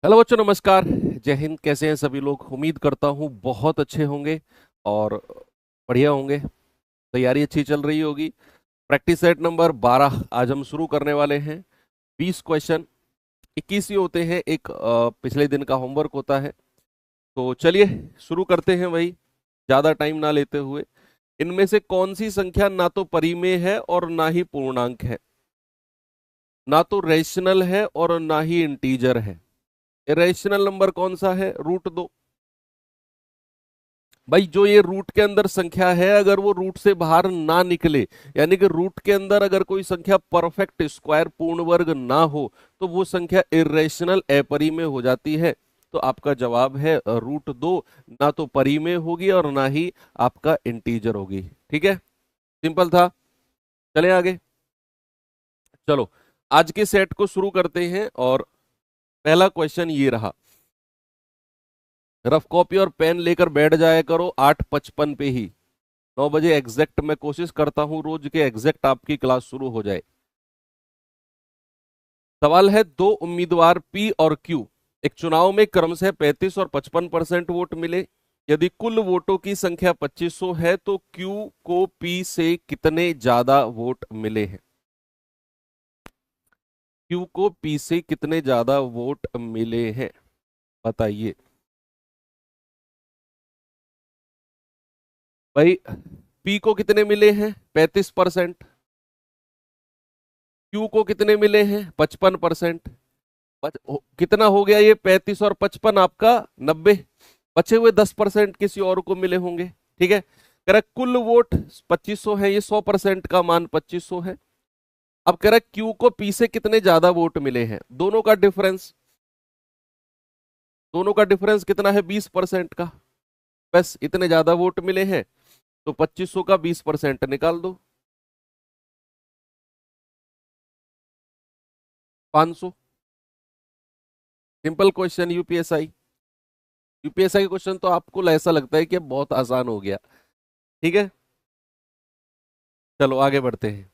Hello बच्चों, नमस्कार। जय हिंद। कैसे हैं सभी लोग? उम्मीद करता हूँ बहुत अच्छे होंगे और बढ़िया होंगे। तैयारी अच्छी चल रही होगी। प्रैक्टिस सेट नंबर 12 आज हम शुरू करने वाले हैं। 20 क्वेश्चन, 21 ही होते हैं। एक पिछले दिन का होमवर्क होता है। तो चलिए शुरू करते हैं वही, ज़्यादा टाइम ना लेते हुए। इनमें से कौन सी संख्या ना तो परिमेय है और ना ही पूर्णांक है, ना तो रेशनल है और ना ही इंटीजर है? इरेशनल नंबर कौन सा है? √2। भाई जो ये रूट के अंदर संख्या है, अगर वो रूट से बाहर ना निकले, यानी कि रूट के अंदर अगर कोई संख्या परफेक्ट स्क्वायर पूर्ण वर्ग ना हो, तो वो संख्या इरेशनल अपरिमेय हो जाती है। तो आपका जवाब है √2। ना तो परिमेय होगी और ना ही आपका इंटीजर होगी। ठीक है, सिंपल था। चले आगे। चलो आज के सेट को शुरू करते हैं और पहला क्वेश्चन ये रहा। रफ कॉपी और पेन लेकर बैठ जाया करो 8:55 पे ही। 9 बजे एग्जैक्ट मैं कोशिश करता हूं रोज के एग्जैक्ट आपकी क्लास शुरू हो जाए। सवाल है, दो उम्मीदवार पी और क्यू एक चुनाव में क्रमशः 35 और 55% वोट मिले। यदि कुल वोटों की संख्या 2500 है तो क्यू को पी से कितने ज्यादा वोट मिले हैं? क्यू को पी से कितने ज्यादा वोट मिले हैं, बताइए। भाई पी को कितने मिले हैं? 35%। क्यू को कितने मिले हैं? 55%। कितना हो गया ये? 35 और 55 आपका 90। बचे हुए 10% किसी और को मिले होंगे। ठीक है, कह रहा है कुल वोट 2500 है, ये 100% का मान 2500 है। अब कह रहा है क्यू को पी से कितने ज्यादा वोट मिले हैं। दोनों का डिफरेंस कितना है? 20% का। बस इतने ज्यादा वोट मिले हैं, तो 2500 का 20% निकाल दो। 500। Simple question. यूपीएसआई क्वेश्चन तो आपको ऐसा लगता है कि बहुत आसान हो गया। ठीक है, चलो आगे बढ़ते हैं।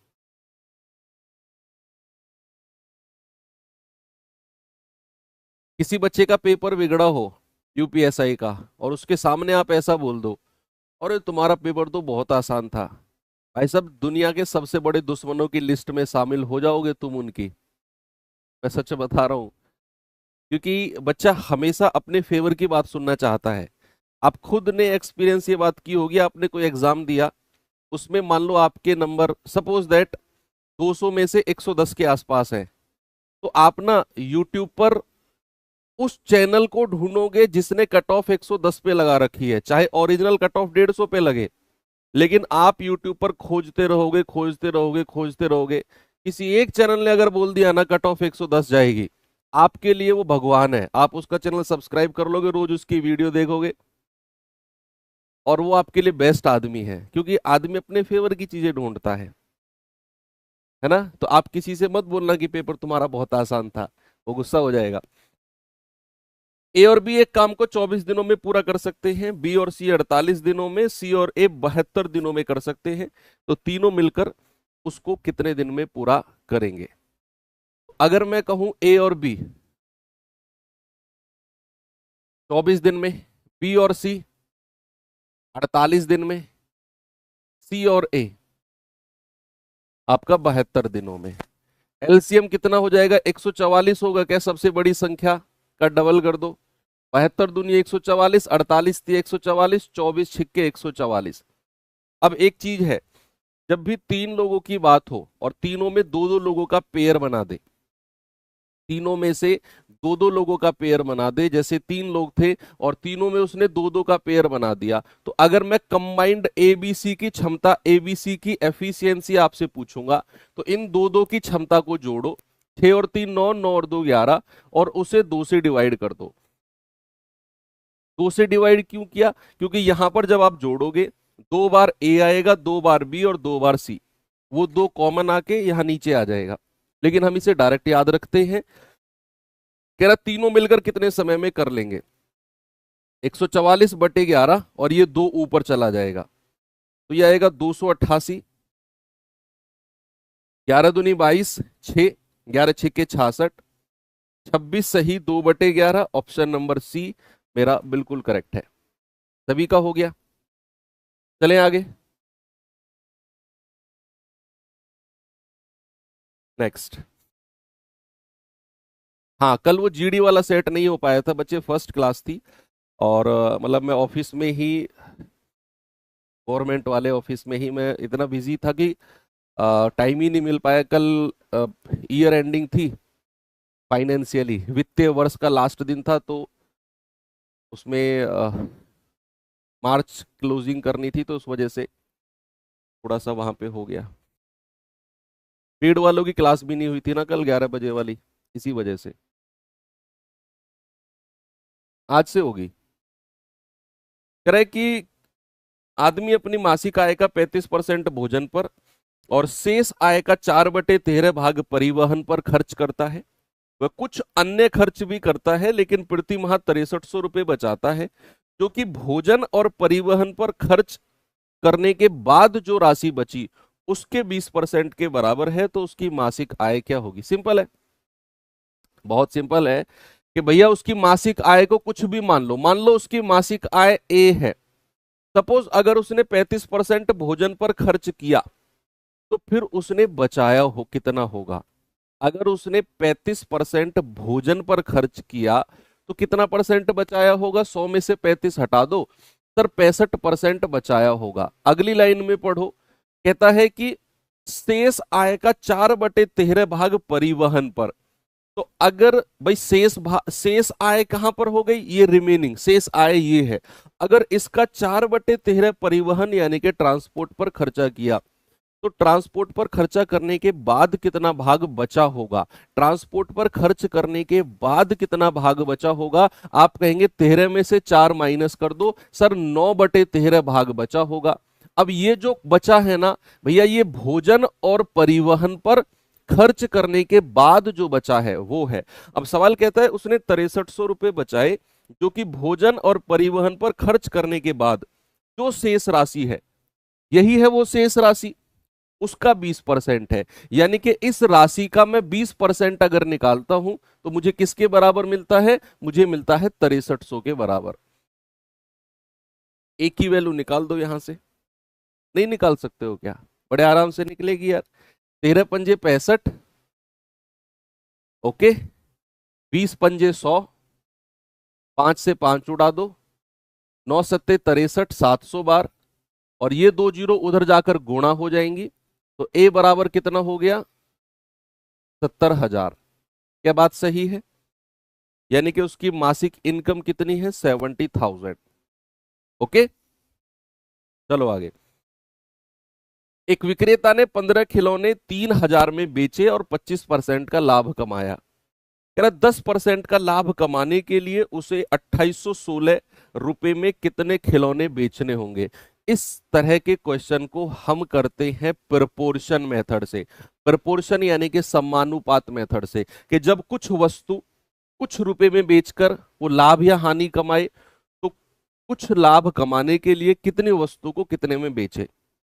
किसी बच्चे का पेपर बिगड़ा हो यूपीएसआई का, और उसके सामने आप ऐसा बोल दो, अरे तुम्हारा पेपर तो बहुत आसान था। भाई साहब, दुनिया के सबसे बड़े दुश्मनों की लिस्ट में शामिल हो जाओगे तुम उनकी। मैं सच बता रहा हूँ, क्योंकि बच्चा हमेशा अपने फेवर की बात सुनना चाहता है। आप खुद ने एक्सपीरियंस ये बात की होगी, आपने कोई एग्जाम दिया, उसमें मान लो आपके नंबर सपोज दैट 200 में से 110 के आसपास है। तो आप ना यूट्यूब पर उस चैनल को ढूंढोगे जिसने कट ऑफ 110 पे लगा रखी है, चाहे ओरिजिनल कट ऑफ 150 पे लगे। लेकिन आप यूट्यूब पर खोजते रहोगे, खोजते रहोगे, खोजते रहोगे। किसी एक चैनल ने अगर बोल दिया ना कट ऑफ 110 जाएगी, आपके लिए वो भगवान है। आप उसका चैनल सब्सक्राइब कर लोगे, रोज उसकी वीडियो देखोगे, और वो आपके लिए बेस्ट आदमी है, क्योंकि आदमी अपने फेवर की चीजें ढूंढता है ना। तो आप किसी से मत बोलना कि पेपर तुम्हारा बहुत आसान था, वो गुस्सा हो जाएगा। ए और बी एक काम को 24 दिनों में पूरा कर सकते हैं, बी और सी 48 दिनों में, सी और ए 72 दिनों में कर सकते हैं। तो तीनों मिलकर उसको कितने दिन में पूरा करेंगे? अगर मैं कहूं ए और बी 24 दिन में, बी और सी 48 दिन में, सी और ए आपका 72 दिनों में। एलसीएम कितना हो जाएगा? 144 होगा क्या? सबसे बड़ी संख्या का डबल कर दो। 72 दूनी 144, 48 थी 144, 24 छिक्के 144। अब एक चीज है, जब भी तीन लोगों की बात हो और तीनों में दो दो लोगों का पेयर बना दे, तीनों में से दो दो लोगों का पेयर बना दे, जैसे तीन लोग थे और तीनों में उसने दो दो का पेयर बना दिया, तो अगर मैं कंबाइंड एबीसी की क्षमता, एबीसी की एफिशिएंसी आपसे पूछूंगा, तो इन दो दो की क्षमता को जोड़ो। 6 और 3 9, 9 और 2 11, और उसे 2 से डिवाइड कर दो। 2 से डिवाइड क्यों किया? क्योंकि यहां पर जब आप जोड़ोगे, 2 बार ए आएगा, 2 बार बी और 2 बार सी, वो दो कॉमन आके यहां नीचे आ जाएगा। लेकिन हम इसे डायरेक्ट याद रखते हैं। कह रहा तीनों मिलकर कितने समय में कर लेंगे? 144/11, और ये दो ऊपर चला जाएगा, तो ये आएगा 288। 11 दूनी 22, 6, 11 छिक्के 66, 26 सही, 2/11, ऑप्शन नंबर सी मेरा बिल्कुल करेक्ट है। सभी का हो गया। चलें आगे। नेक्स्ट। हाँ, कल वो जीडी वाला सेट नहीं हो पाया था बच्चे, फर्स्ट क्लास थी और मतलब मैं ऑफिस में ही, गवर्नमेंट वाले ऑफिस में ही मैं इतना बिजी था कि टाइम ही नहीं मिल पाया। कल ईयर एंडिंग थी, फाइनेंशियली वित्तीय वर्ष का लास्ट दिन था, तो उसमें मार्च क्लोजिंग करनी थी, तो उस वजह से थोड़ा सा वहां पे हो गया। पेड वालों की क्लास भी नहीं हुई थी ना कल, 11 बजे वाली, इसी वजह से। आज से होगी। कह रहा है कि आदमी अपनी मासिक आय का 35% भोजन पर और शेष आय का 4/13 भाग परिवहन पर खर्च करता है। वह कुछ अन्य खर्च भी करता है, लेकिन प्रति माह 6300 रुपये बचाता है, जो कि भोजन और परिवहन पर खर्च करने के बाद जो राशि बची उसके 20% के बराबर है। तो उसकी मासिक आय क्या होगी? सिंपल है, बहुत सिंपल है कि भैया उसकी मासिक आय को कुछ भी मान लो उसकी मासिक आय ए है। सपोज अगर उसने 35% भोजन पर खर्च किया, तो फिर उसने बचाया हो कितना होगा? अगर उसने 35% भोजन पर खर्च किया तो कितना परसेंट बचाया होगा? 100 में से 35 हटा दो सर, 65% बचाया होगा। अगली लाइन में पढ़ो, कहता है कि शेष आय का 4/13 भाग परिवहन पर। तो अगर भाई शेष आय कहां पर हो गई? ये रिमेनिंग शेष आय ये है। अगर इसका 4/13 परिवहन यानी कि ट्रांसपोर्ट पर खर्चा किया, तो ट्रांसपोर्ट पर खर्चा करने के बाद कितना भाग बचा होगा? ट्रांसपोर्ट पर खर्च करने के बाद कितना भाग बचा होगा? आप कहेंगे 13 में से 4 माइनस कर दो सर, 9/13 भाग बचा होगा। अब ये जो बचा है ना भैया, ये भोजन और परिवहन पर खर्च करने के बाद जो बचा है वो है। अब सवाल कहता है उसने 6300 रुपये बचाए, जो कि भोजन और परिवहन पर खर्च करने के बाद जो शेष राशि है, यही है वो शेष राशि, उसका 20% है। यानी कि इस राशि का मैं 20% अगर निकालता हूं तो मुझे किसके बराबर मिलता है? मुझे मिलता है 6300 के बराबर। एक की वैल्यू निकाल दो यहां से। नहीं निकाल सकते हो क्या? बड़े आराम से निकलेगी यार। 13 पंजे 65, ओके, 20 पंजे 100, 5 से 5 उड़ा दो, 9 सत्ते 63, 700 बार, और ये 2 जीरो उधर जाकर गुणा हो जाएंगी। तो ए बराबर कितना हो गया? 70,000। क्या बात सही है? यानी कि उसकी मासिक इनकम कितनी है? 70,000। ओके, चलो आगे। एक विक्रेता ने 15 खिलौने 3,000 में बेचे और 25% का लाभ कमाया। कह रहा 10% का लाभ कमाने के लिए उसे 2816 रुपए में कितने खिलौने बेचने होंगे? इस तरह के क्वेश्चन को हम करते हैं प्रपोर्शन मेथड से। प्रपोर्शन यानी कि समानुपात मेथड से, कि जब कुछ वस्तु कुछ रुपए में बेचकर वो लाभ या हानि कमाए, तो कुछ लाभ कमाने के लिए कितनी वस्तु को कितने में बेचे।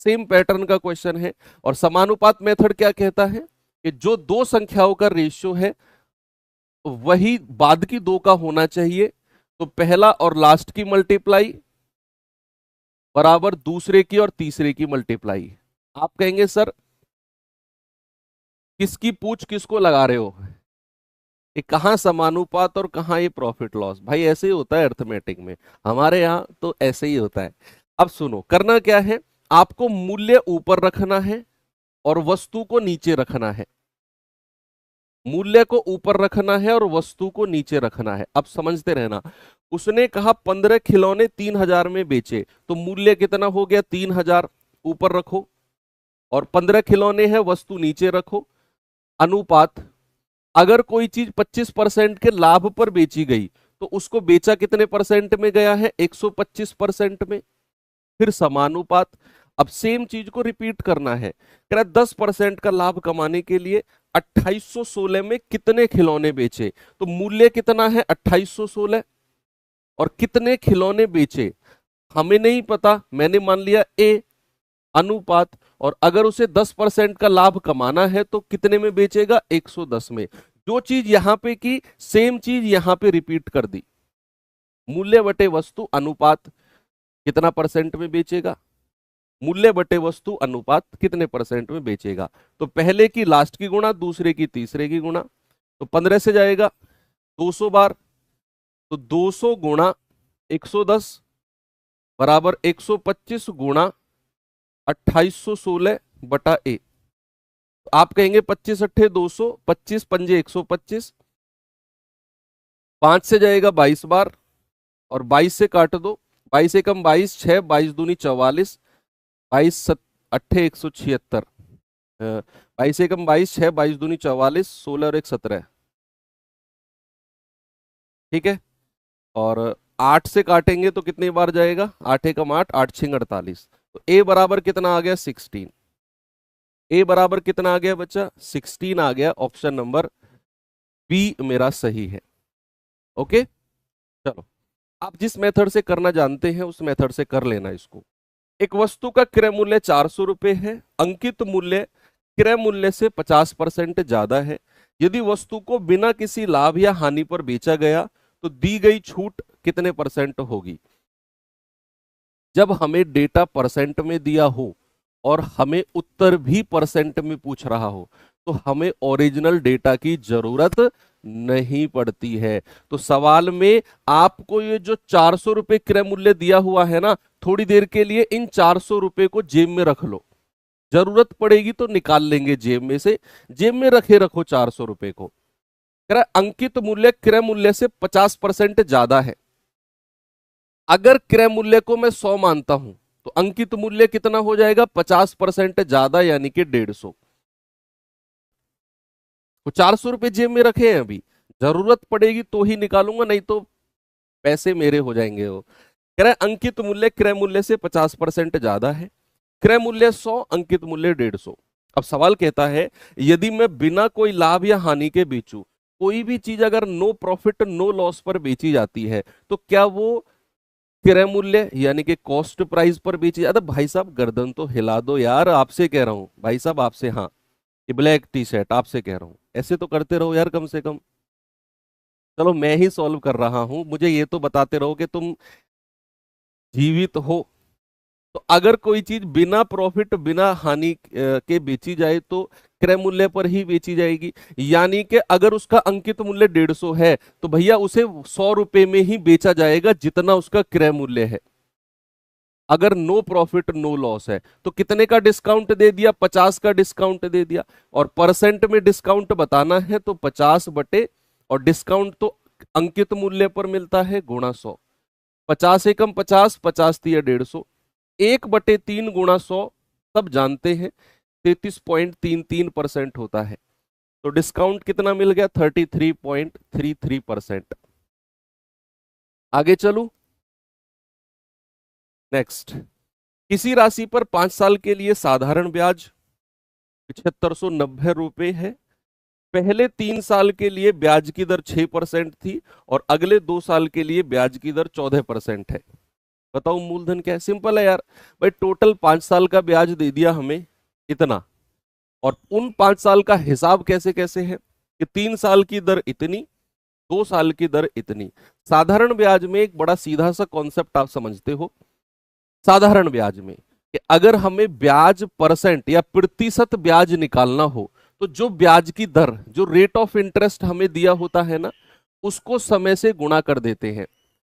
सेम पैटर्न का क्वेश्चन है। और समानुपात मेथड क्या कहता है कि जो दो संख्याओं का रेशियो है वही बाद की दो का होना चाहिए। तो पहला और लास्ट की मल्टीप्लाई बराबर दूसरे की और तीसरे की मल्टीप्लाई। आप कहेंगे सर किसकी पूछ किसको लगा रहे हो? ये कहाँ समानुपात और कहाँ ये प्रॉफिट लॉस? भाई ऐसे ही होता है अर्थमेटिक में, हमारे यहाँ तो ऐसे ही होता है। अब सुनो, करना क्या है, आपको मूल्य ऊपर रखना है और वस्तु को नीचे रखना है। मूल्य को ऊपर रखना है और वस्तु को नीचे रखना है। अब समझते रहना, उसने कहा 15 खिलौने 3,000 में बेचे, तो मूल्य कितना हो गया? 3,000 ऊपर रखो, और 15 खिलौने हैं, वस्तु नीचे रखो। अनुपात, अगर कोई चीज 25% के लाभ पर बेची गई तो उसको बेचा कितने परसेंट में गया है? 125% में। फिर समानुपात, अब सेम चीज को रिपीट करना है। कह रहा 10% का लाभ कमाने के लिए 2816 में कितने खिलौने बेचे? तो मूल्य कितना है? 2816, और कितने खिलौने बेचे हमें नहीं पता, मैंने मान लिया ए। अनुपात, और अगर उसे 10% का लाभ कमाना है तो कितने में बेचेगा? 110 में। जो चीज यहां पे की सेम चीज यहां पे रिपीट कर दी। मूल्य बटे वस्तु अनुपात कितना परसेंट में बेचेगा, मूल्य बटे वस्तु अनुपात कितने परसेंट में बेचेगा। तो पहले की लास्ट की गुणा, दूसरे की तीसरे की गुणा। तो 15 से जाएगा 200 बार, तो 200 गुणा 110 बराबर 125 गुणा 2816 बटा ए। तो आप कहेंगे 25 अट्ठे 200, 25 पंजे 125, 5 से जाएगा 22 बार और 22 से काट दो, 22 एकम 22, 6 22 दूनी 44, 22 अट्ठे 176, 22 एकम 22, 6 22 दूनी 44, 16 और 1 17। ठीक है, और 8 से काटेंगे तो कितनी बार जाएगा, 8 एकम 8, 8 6 48। तो ए बराबर कितना आ गया 16। ए बराबर कितना आ गया बच्चा 16 आ गया। ऑप्शन नंबर बी मेरा सही है। ओके चलो, आप जिस मेथड से करना जानते हैं उस मेथड से कर लेना इसको। एक वस्तु का क्रय मूल्य 400 रुपए है, अंकित मूल्य क्रय मूल्य से 50% ज्यादा है। यदि वस्तु को बिना किसी लाभ या हानि पर बेचा गया तो दी गई छूट कितने परसेंट होगी। जब हमें डेटा परसेंट में दिया हो और हमें उत्तर भी परसेंट में पूछ रहा हो तो हमें ओरिजिनल डेटा की जरूरत नहीं पड़ती है। तो सवाल में आपको ये जो 400 रुपए क्रय मूल्य दिया हुआ है ना, थोड़ी देर के लिए इन 400 रुपए को जेब में रख लो, जरूरत पड़ेगी तो निकाल लेंगे जेब में से, जेब में रखे रखो 400 रुपए को। कह रहा अंकित मूल्य क्रय मूल्य से 50% ज्यादा है। अगर क्रय मूल्य को मैं 100 मानता हूं तो अंकित मूल्य कितना हो जाएगा 50% ज्यादा यानी कि 150। तो 400 रुपए जेब में रखे हैं, अभी जरूरत पड़ेगी तो ही निकालूंगा, नहीं तो पैसे मेरे हो जाएंगे। वो कह रहा है अंकित मूल्य क्रय मूल्य से 50% ज्यादा है, क्रय मूल्य 100, अंकित मूल्य 150। अब सवाल कहता है यदि मैं बिना कोई लाभ या हानि के बेचूं, कोई भी चीज अगर नो प्रॉफिट नो लॉस पर बेची जाती है तो क्या वो क्रय मूल्य यानी कि कॉस्ट प्राइस पर बेची जाती है। भाई साहब गर्दन तो हिला दो यार, आपसे कह रहा हूं भाई साहब, आपसे, हाँ ये ब्लैक टी शर्ट आपसे कह रहा हूं, ऐसे तो करते रहो यार कम से कम। चलो मैं ही सॉल्व कर रहा हूं, मुझे ये तो बताते रहो कि तुम जीवित हो। तो अगर कोई चीज बिना प्रॉफिट बिना हानि के बेची जाए तो क्रय मूल्य पर ही बेची जाएगी। यानी कि अगर उसका अंकित मूल्य 150 है तो भैया उसे 100 रुपए में ही बेचा जाएगा जितना उसका क्रय मूल्य है। अगर नो प्रॉफिट नो लॉस है तो कितने का डिस्काउंट दे दिया, 50 का डिस्काउंट दे दिया। और परसेंट में डिस्काउंट बताना है तो 50 बटे, और डिस्काउंट तो अंकित मूल्य पर मिलता है गुणा 100। 50 एकम 50, 50 तिया 150, 1/3 गुणा 100 सब जानते हैं 33.33% होता है। तो डिस्काउंट कितना मिल गया 33.33%। आगे चलू, नेक्स्ट। किसी राशि पर 5 साल के लिए साधारण ब्याज 7590 रुपए है। पहले 3 साल के लिए ब्याज की दर 6% थी और अगले 2 साल के लिए ब्याज की दर 14% है। बताओ मूलधन क्या है। सिंपल है यार भाई, टोटल 5 साल का ब्याज दे दिया हमें इतना, और उन 5 साल का हिसाब कैसे कैसे है कि 3 साल की दर इतनी, 2 साल की दर इतनी। साधारण ब्याज में एक बड़ा सीधा सा कॉन्सेप्ट आप समझते हो। साधारण ब्याज में कि अगर हमें ब्याज परसेंट या प्रतिशत ब्याज निकालना हो तो जो ब्याज की दर, जो रेट ऑफ इंटरेस्ट हमें दिया होता है ना, उसको समय से गुणा कर देते हैं।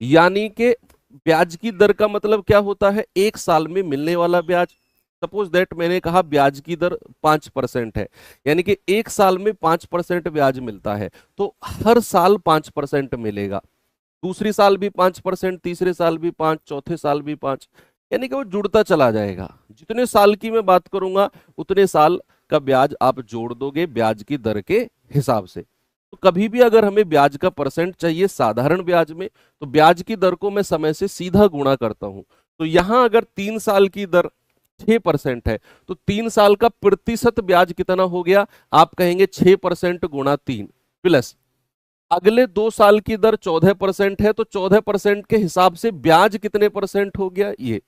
यानी कि ब्याज की दर का मतलब क्या होता है, एक साल में मिलने वाला ब्याज। सपोज दैट मैंने कहा ब्याज की दर 5% है, यानी कि एक साल में 5% ब्याज मिलता है, तो हर साल 5% मिलेगा। दूसरी साल भी 5%, तीसरे साल भी 5, चौथे साल भी 5, यानी कि वो जुड़ता चला जाएगा। जितने साल की मैं बात करूंगा उतने साल का ब्याज आप जोड़ दोगे ब्याज की दर के हिसाब से। तो कभी भी अगर हमें ब्याज का परसेंट चाहिए साधारण ब्याज में, तो ब्याज की दर को मैं समय से सीधा गुणा करता हूं। तो यहां अगर 3 साल की दर 6% है तो 3 साल का प्रतिशत ब्याज कितना हो गया, आप कहेंगे 6% गुणा 3 प्लस अगले 2 साल की दर 14% है तो 14% के हिसाब से ब्याज कितने परसेंट हो गया ये,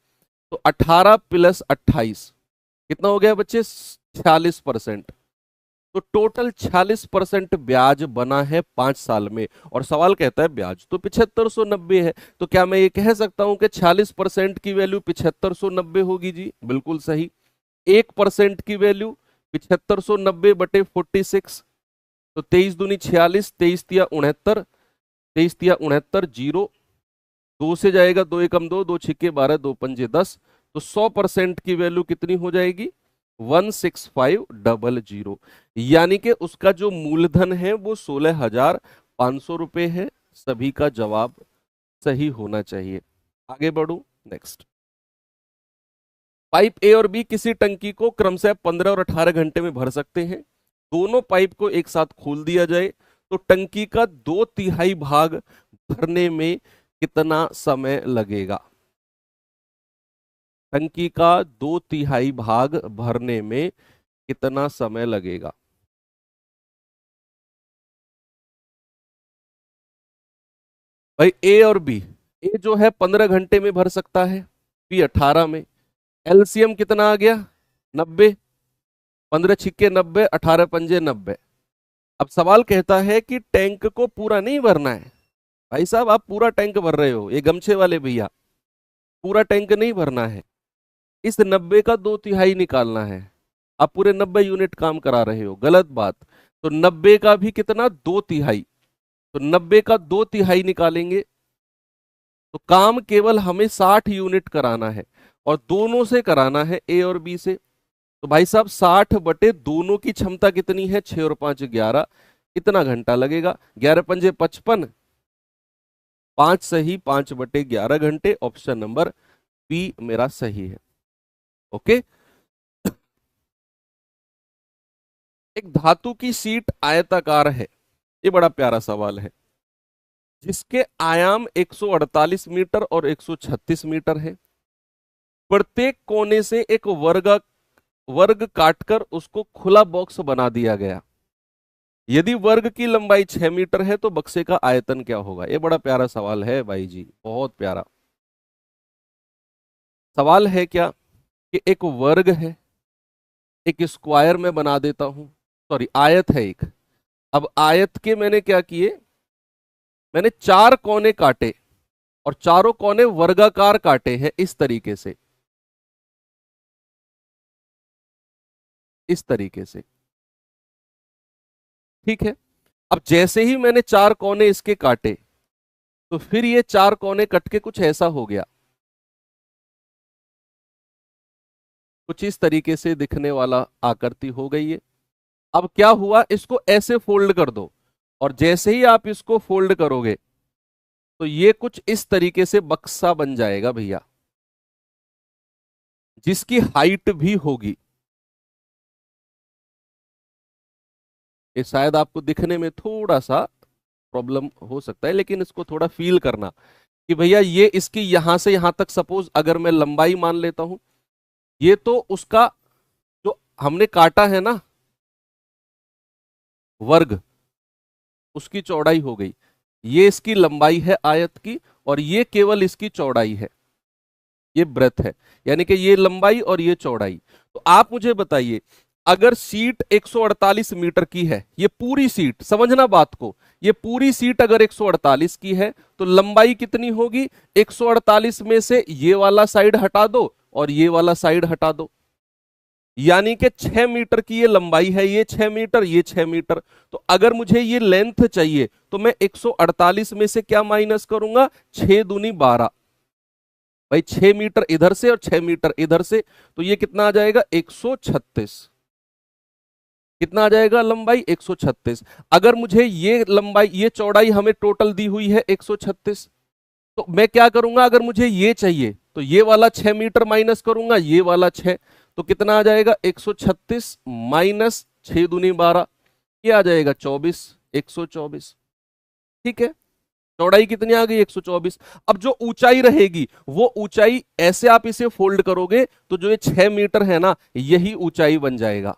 तो 18 प्लस 28 कितना हो गया बच्चे 46%। तो टोटल 46% ब्याज बना है 5 साल में। और सवाल कहता है ब्याज तो 7590 है, तो क्या मैं ये कह सकता हूं कि 46% की वैल्यू 7590 होगी? जी बिल्कुल सही। 1% की वैल्यू 7590/46, तो 23 दूनी 46, 23 तिया 69, 23 तिया 69, जीरो, 2 से जाएगा, 2 एकम 2, 2 छिक्के 12, 2 पंजे 10, तो 100% की वैल्यू कितनी हो जाएगी? 16500। यानी कि उसका जो मूलधन है वो 16,500 रुपए है। सभी का जवाब सही होना चाहिए। आगे बढ़ू, नेक्स्ट। पाइप ए और बी किसी टंकी को क्रमशः 15 और 18 घंटे में भर सकते हैं। दोनों पाइप को एक साथ खोल दिया जाए तो टंकी का 2/3 भाग भरने में कितना समय लगेगा? टंकी का 2/3 भाग भरने में कितना समय लगेगा? भाई ए और बी, ए जो है 15 घंटे में भर सकता है, बी 18 में। एलसीएम कितना आ गया? 90। 15 छिक्के 90, 18 पंजे 90। अब सवाल कहता है कि टैंक को पूरा नहीं भरना है। भाई साहब आप पूरा टैंक भर रहे हो, ये गमछे वाले भैया, पूरा टैंक नहीं भरना है। इस 90 का 2/3 निकालना है। आप पूरे 90 यूनिट काम करा रहे हो, गलत बात। तो 90 का भी कितना? 2/3। तो 90 का 2/3 निकालेंगे तो काम केवल हमें 60 यूनिट कराना है, और दोनों से कराना है, ए और बी से। तो भाई साहब 60 बटे दोनों की क्षमता कितनी है? 6 और 5 11। कितना घंटा लगेगा? 11 पंजे 55, 5 सही, 5/11 घंटे। ऑप्शन नंबर बी मेरा सही है। ओके। एक धातु की सीट आयताकार है, ये बड़ा प्यारा सवाल है, जिसके आयाम 148 मीटर और 136 मीटर है। प्रत्येक कोने से एक वर्ग काटकर उसको खुला बॉक्स बना दिया गया। यदि वर्ग की लंबाई 6 मीटर है तो बक्से का आयतन क्या होगा? ये बड़ा प्यारा सवाल है भाई जी, बहुत प्यारा सवाल है। क्या कि एक वर्ग है, एक स्क्वायर में बना देता हूं, सॉरी आयत है एक। अब आयत के मैंने क्या किए? मैंने 4 कोने काटे और चारों कोने वर्गाकार काटे हैं, इस तरीके से, इस तरीके से, ठीक है। अब जैसे ही मैंने 4 कोने इसके काटे तो फिर ये 4 कोने कट के कुछ ऐसा हो गया, कुछ इस तरीके से दिखने वाला आकृति हो गई है। अब क्या हुआ? इसको ऐसे फोल्ड कर दो, और जैसे ही आप इसको फोल्ड करोगे तो ये कुछ इस तरीके से बक्सा बन जाएगा भैया, जिसकी हाइट भी होगी। ये शायद आपको दिखने में थोड़ा सा प्रॉब्लम हो सकता है, लेकिन इसको थोड़ा फील करना कि भैया ये इसकी यहां से यहां तक, सपोज अगर मैं लंबाई मान लेता हूं, ये तो उसका जो हमने काटा है ना वर्ग, उसकी चौड़ाई हो गई। ये इसकी लंबाई है आयत की, और ये केवल इसकी चौड़ाई है, ये ब्रेथ है, यानी कि ये लंबाई और ये चौड़ाई। तो आप मुझे बताइए, अगर सीट 148 मीटर की है, ये पूरी सीट, समझना बात को, ये पूरी सीट अगर 148 की है तो लंबाई कितनी होगी? 148 में से ये वाला साइड हटा दो और ये वाला साइड हटा दो, यानी कि 6 मीटर की ये लंबाई है, ये 6 मीटर, ये 6 मीटर। तो अगर मुझे ये लेंथ चाहिए तो मैं 148 में से क्या माइनस करूंगा? 6 दूनी 12। भाई 6 मीटर इधर से और 6 मीटर इधर से, तो ये कितना आ जाएगा? 136। कितना आ जाएगा लंबाई? 136। अगर मुझे ये लंबाई, ये चौड़ाई हमें टोटल दी हुई है 136, तो मैं क्या करूंगा? अगर मुझे ये चाहिए तो ये वाला 6 मीटर माइनस करूंगा, ये वाला 6, तो कितना आ जाएगा? 136 माइनस 6 दूनी 12, ये आ जाएगा 24, 124। ठीक है, चौड़ाई कितनी आ गई? 124। अब जो ऊंचाई रहेगी वो ऊंचाई, ऐसे आप इसे फोल्ड करोगे तो जो ये 6 मीटर है ना, यही ऊंचाई बन जाएगा।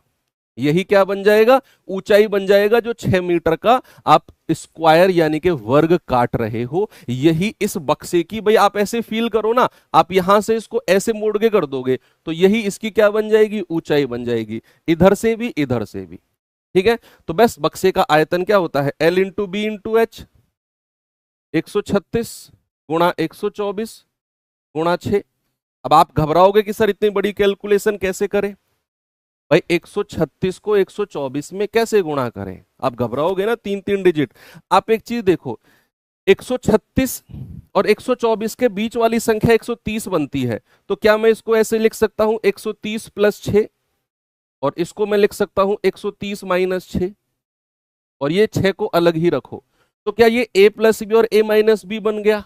यही क्या बन जाएगा? ऊंचाई बन जाएगा, जो 6 मीटर का आप स्क्वायर यानी कि वर्ग काट रहे हो, यही इस बक्से की। भाई आप ऐसे फील करो ना, आप यहां से इसको ऐसे मोड़ के कर दोगे तो यही इसकी क्या बन जाएगी? ऊंचाई बन जाएगी, इधर से भी इधर से भी। ठीक है, तो बस बक्से का आयतन क्या होता है, L into B into H, 136 गुणा 124 गुणा 6। अब आप घबराओगे कि सर इतनी बड़ी कैलकुलेशन कैसे करें, भाई 136 को 124 में कैसे गुणा करें, आप घबराओगे ना, तीन तीन डिजिट। आप एक चीज देखो, 136 और 124 के बीच वाली संख्या 130 बनती है, तो क्या मैं इसको ऐसे लिख सकता हूं 130 प्लस 6, और इसको मैं लिख सकता हूं 130 माइनस 6, और ये 6 को अलग ही रखो, तो क्या ये a प्लस बी और a माइनस बी बन गया।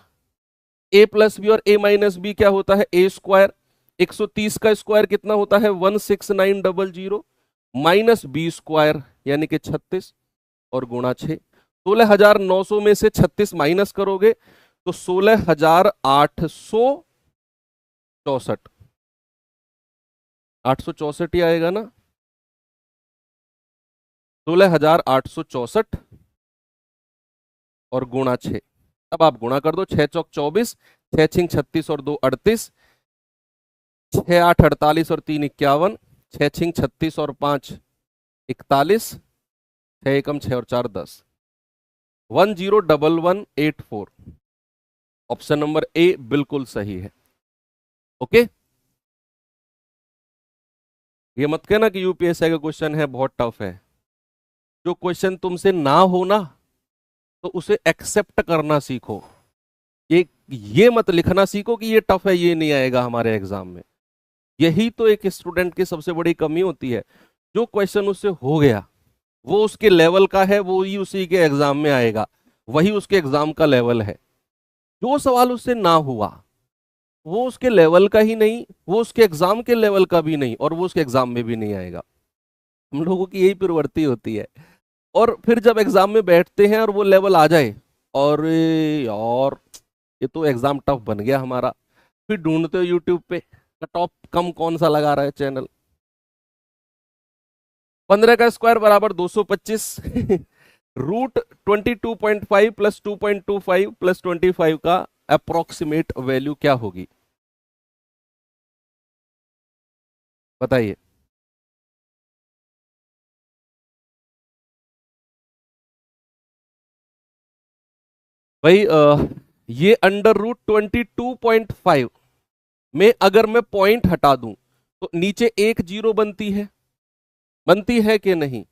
a प्लस बी और a माइनस बी क्या होता है, a स्क्वायर, 130 का स्क्वायर कितना होता है 16900 माइनस बी स्क्वायर यानी कि 36 और गुणा 6। 16,900 में से 36 माइनस करोगे तो 16,864, 864 ही आएगा ना, 16,864 और गुणा 6। अब आप गुणा कर दो, 6 चौक 24, 6 छिंग 36 और 2 38, 6 8 48 और 3 51, 6 छिंग 36 और 5 41, 6 एकम 6 और 4 10, 101184। ऑप्शन नंबर ए बिल्कुल सही है। ओके, ये मत कहना कि यूपीएससी का क्वेश्चन है बहुत टफ है। जो क्वेश्चन तुमसे ना हो ना, तो उसे एक्सेप्ट करना सीखो। ये मत लिखना सीखो कि ये टफ है, ये नहीं आएगा हमारे एग्जाम में। यही तो एक स्टूडेंट की सबसे बड़ी कमी होती है, जो क्वेश्चन उससे हो गया वो उसके लेवल का है, वो ही उसी के एग्जाम में आएगा, वही उसके एग्जाम का लेवल है। जो सवाल उससे ना हुआ वो उसके लेवल का ही नहीं, वो उसके एग्जाम के लेवल का भी नहीं, और वो उसके एग्जाम में भी नहीं आएगा। हम लोगों की यही प्रवृत्ति होती है। और फिर जब एग्जाम में बैठते हैं और वो लेवल आ जाए, और यार ये तो एग्जाम टफ बन गया हमारा, फिर ढूंढते हो यूट्यूब पे कट ऑफ कम कौन सा लगा रहा है चैनल। 15 का स्क्वायर बराबर 225 रूट 22.5 प्लस 2.25 प्लस 25 का अप्रोक्सीमेट वैल्यू क्या होगी, बताइए। भाई ये अंडर रूट 22.5 में अगर मैं पॉइंट हटा दूं तो नीचे एक जीरो बनती है कि नहीं,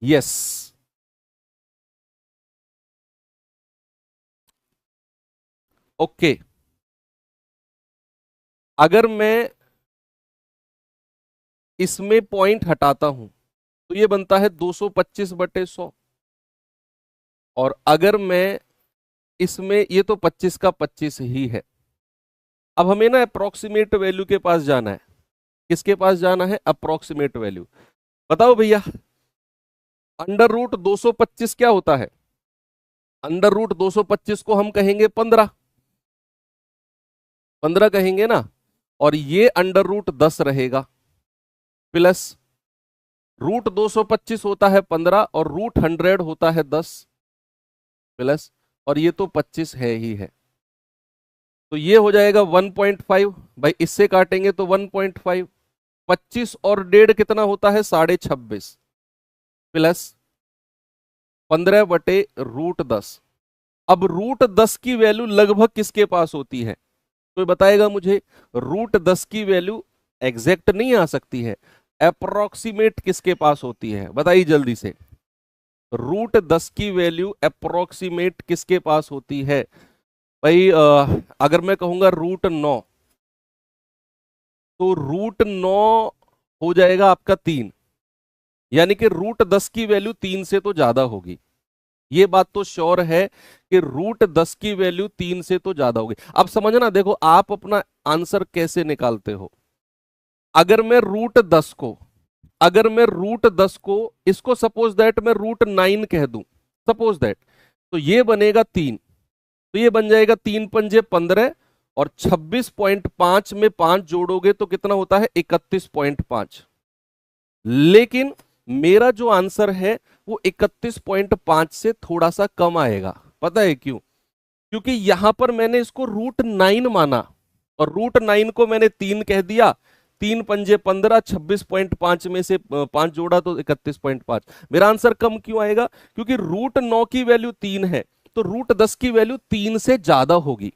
यस। ओके, अगर मैं इसमें पॉइंट हटाता हूं तो ये बनता है 225/100, और अगर मैं इसमें, ये तो 25 का 25 ही है। अब हमें ना अप्रोक्सीमेट वैल्यू के पास जाना है। किसके पास जाना है, अप्रोक्सीमेट वैल्यू। बताओ भैया, अंडर रूट 225 क्या होता है, अंडर रूट 225 को हम कहेंगे 15, 15 कहेंगे ना, और ये अंडर रूट 10 रहेगा, प्लस रूट 225 होता है 15 और रूट 100 होता है 10, प्लस, और ये तो 25 है ही है, तो ये हो जाएगा 1.5। भाई इससे काटेंगे तो 1.5, 25 और डेढ़ कितना होता है 26.5, प्लस 15/√10। अब √10 की वैल्यू लगभग किसके पास होती है, तो बताएगा मुझे। √10 की वैल्यू एग्जैक्ट नहीं आ सकती है, अप्रोक्सीमेट किसके पास होती है, बताइए जल्दी से। √10 की वैल्यू अप्रोक्सीमेट किसके पास होती है। भाई अगर मैं कहूंगा √9, तो √9 हो जाएगा आपका 3, यानी कि √10 की वैल्यू 3 से तो ज्यादा होगी। ये बात तो श्योर है कि √10 की वैल्यू 3 से तो ज्यादा होगी। अब समझना, देखो आप अपना आंसर कैसे निकालते हो। अगर मैं √10 को, अगर मैं √10 को, इसको सपोज दैट मैं √9 कह दूं, सपोज दैट, तो ये बनेगा 3, तो ये बन जाएगा 3 पंजे 15, और 26.5 में 5 जोड़ोगे तो कितना होता है 31.5। लेकिन मेरा जो आंसर है वो 31.5 से थोड़ा सा कम आएगा। पता है क्यों, क्योंकि यहां पर मैंने इसको √9 माना, और √9 को मैंने 3 कह दिया, तीन पंजे 15, 26.5 में से 5 जोड़ा तो 31.5। मेरा आंसर कम क्यों आएगा? क्योंकि रूट 9 की वैल्यू 3 है, तो रूट 10 की वैल्यू 3 से ज्यादा होगी।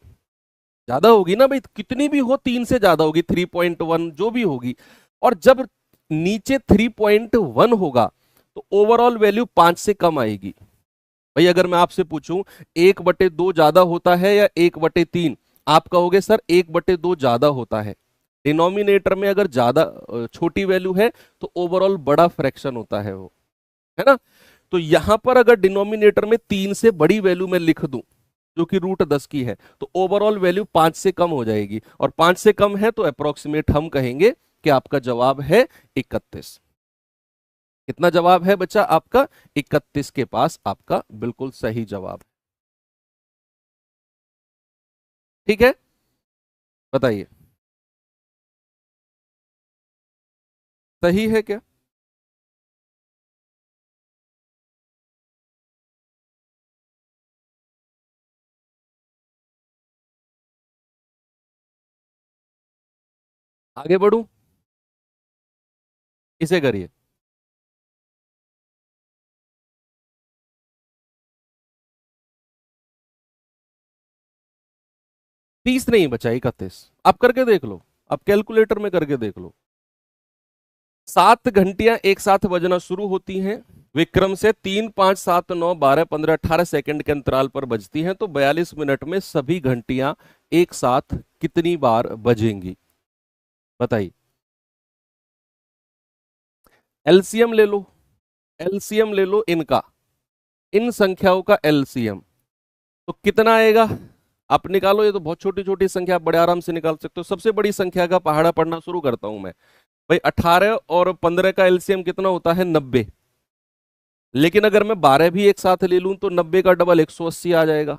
ज्यादा होगी ना भाई, कितनी भी हो 3 से ज्यादा होगी, 3.1 जो भी होगी। और जब नीचे 3.1 होगा तो ओवरऑल वैल्यू 5 से कम आएगी। भाई अगर मैं आपसे पूछूं 1/2 ज्यादा होता है या 1/3, आप कहोगे सर 1/2 ज्यादा होता है। डिनोमिनेटर में अगर ज्यादा छोटी वैल्यू है तो ओवरऑल बड़ा फ्रैक्शन होता है वो, है ना। तो यहां पर अगर डिनोमिनेटर में 3 से बड़ी वैल्यू मैं लिख दूं जो कि रूट 10 की है, तो ओवरऑल वैल्यू 5 से कम हो जाएगी, और 5 से कम है तो अप्रोक्सीमेट हम कहेंगे कि आपका जवाब है 31। कितना जवाब है बच्चा आपका? 31 के पास आपका बिल्कुल सही जवाब। ठीक है, बताइए सही है क्या? आगे बढ़ू? इसे करिए। 30 नहीं बचा, 31। आप करके देख लो, आप कैलकुलेटर में करके देख लो। 7 घंटियां एक साथ बजना शुरू होती हैं, विक्रम से 3, 5, 7, 9, 12, 15, 18 सेकंड के अंतराल पर बजती हैं, तो 42 मिनट में सभी घंटियां एक साथ कितनी बार बजेंगी? बताइए। एलसीएम ले लो, एलसीएम ले लो इनका, इन संख्याओं का एलसीएम, तो कितना आएगा? आप निकालो, ये तो बहुत छोटी छोटी संख्या, आप बड़े आराम से निकाल सकते हो। सबसे बड़ी संख्या का पहाड़ा पढ़ना शुरू करता हूं मैं। भाई 18 और 15 का एलसीएम कितना होता है? 90। लेकिन अगर मैं 12 भी एक साथ ले लूं तो 90 का डबल 180 आ जाएगा।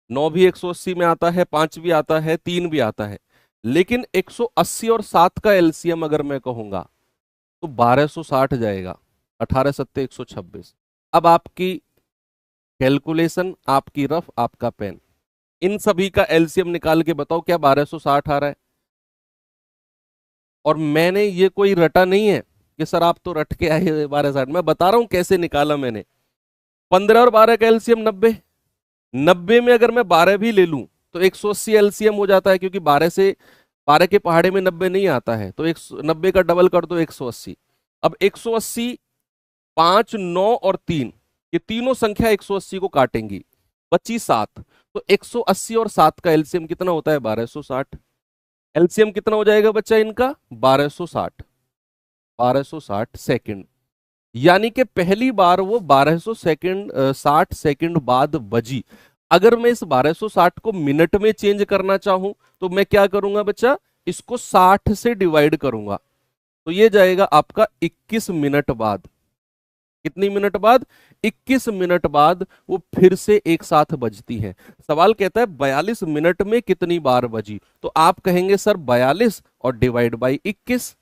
9 भी 180 में आता है, 5 भी आता है, 3 भी आता है। लेकिन 180 और 7 का एलसीएम अगर मैं कहूंगा तो 1260 जाएगा। 18 सत्ते 126। अब आपकी कैलकुलेशन, आपकी रफ, आपका पेन, इन सभी का एलसीएम निकाल के बताओ क्या 1260 आ रहा है? और मैंने ये कोई रटा नहीं है कि सर आप तो रट के आए 1260, मैं बता रहा हूं कैसे निकाला मैंने। 15 और 12 का एलसीएम 90। 90 में अगर मैं 12 भी ले लूं तो 180 एलसीएम हो जाता है, क्योंकि 12 से 12 के पहाड़े में 90 नहीं आता है, तो 90 का डबल कर दो 180। अब 180, 5, 9 और 3, ये तीनों संख्या 180 को काटेंगी, बची 7। तो 180 और 7 का एलसीएम कितना होता है? 1260। एलसीएम कितना हो जाएगा बच्चा इनका? 1260। 1260 सेकंड। यानी कि पहली बार वो 1200 सेकंड 60 सेकंड बाद बजी। अगर मैं इस 1260 को मिनट में चेंज करना चाहूं तो मैं क्या करूंगा बच्चा? इसको 60 से डिवाइड करूंगा, तो ये जाएगा आपका 21 मिनट बाद। कितनी मिनट बाद? 21 मिनट बाद वो फिर से एक साथ बजती है। सवाल कहता है 42 मिनट में कितनी बार बजी, तो आप कहेंगे सर 42 और डिवाइड बाई 21,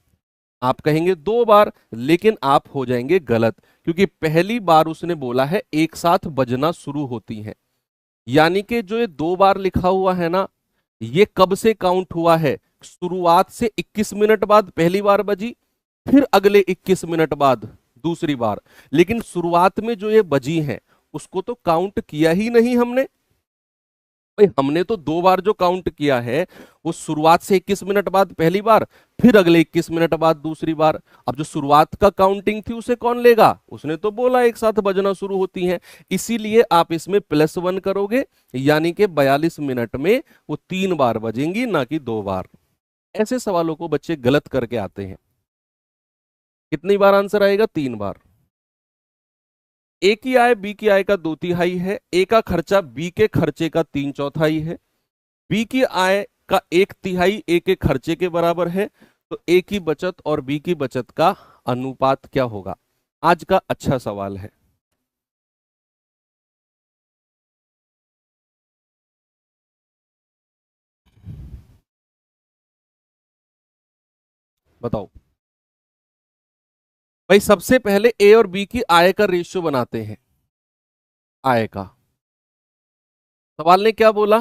आप कहेंगे 2 बार। लेकिन आप हो जाएंगे गलत, क्योंकि पहली बार उसने बोला है एक साथ बजना शुरू होती है। यानी कि जो ये 2 बार लिखा हुआ है ना, ये कब से काउंट हुआ है? शुरुआत से 21 मिनट बाद पहली बार बजी, फिर अगले 21 मिनट बाद दूसरी बार। लेकिन शुरुआत में जो ये बजी हैं उसको तो काउंट किया ही नहीं हमने। भाई हमने तो 2 बार जो काउंट किया है वो शुरुआत से 21 मिनट बाद पहली बार, फिर अगले 21 मिनट बाद दूसरी बार। अब जो शुरुआत का काउंटिंग थी उसे कौन लेगा? उसने तो बोला एक साथ बजना शुरू होती हैं। इसीलिए आप इसमें +1 करोगे, यानी कि 42 मिनट में वो 3 बार बजेंगी, ना कि 2 बार। ऐसे सवालों को बच्चे गलत करके आते हैं। कितनी बार आंसर आएगा? 3 बार। ए की आय बी की आय का 2/3 है, ए का खर्चा बी के खर्चे का 3/4 है, बी की आय का 1/3 ए के खर्चे के बराबर है, तो ए की बचत और बी की बचत का अनुपात क्या होगा? आज का अच्छा सवाल है। बताओ भाई, सबसे पहले ए और बी की आय का रेशियो बनाते हैं। आय का सवाल ने क्या बोला?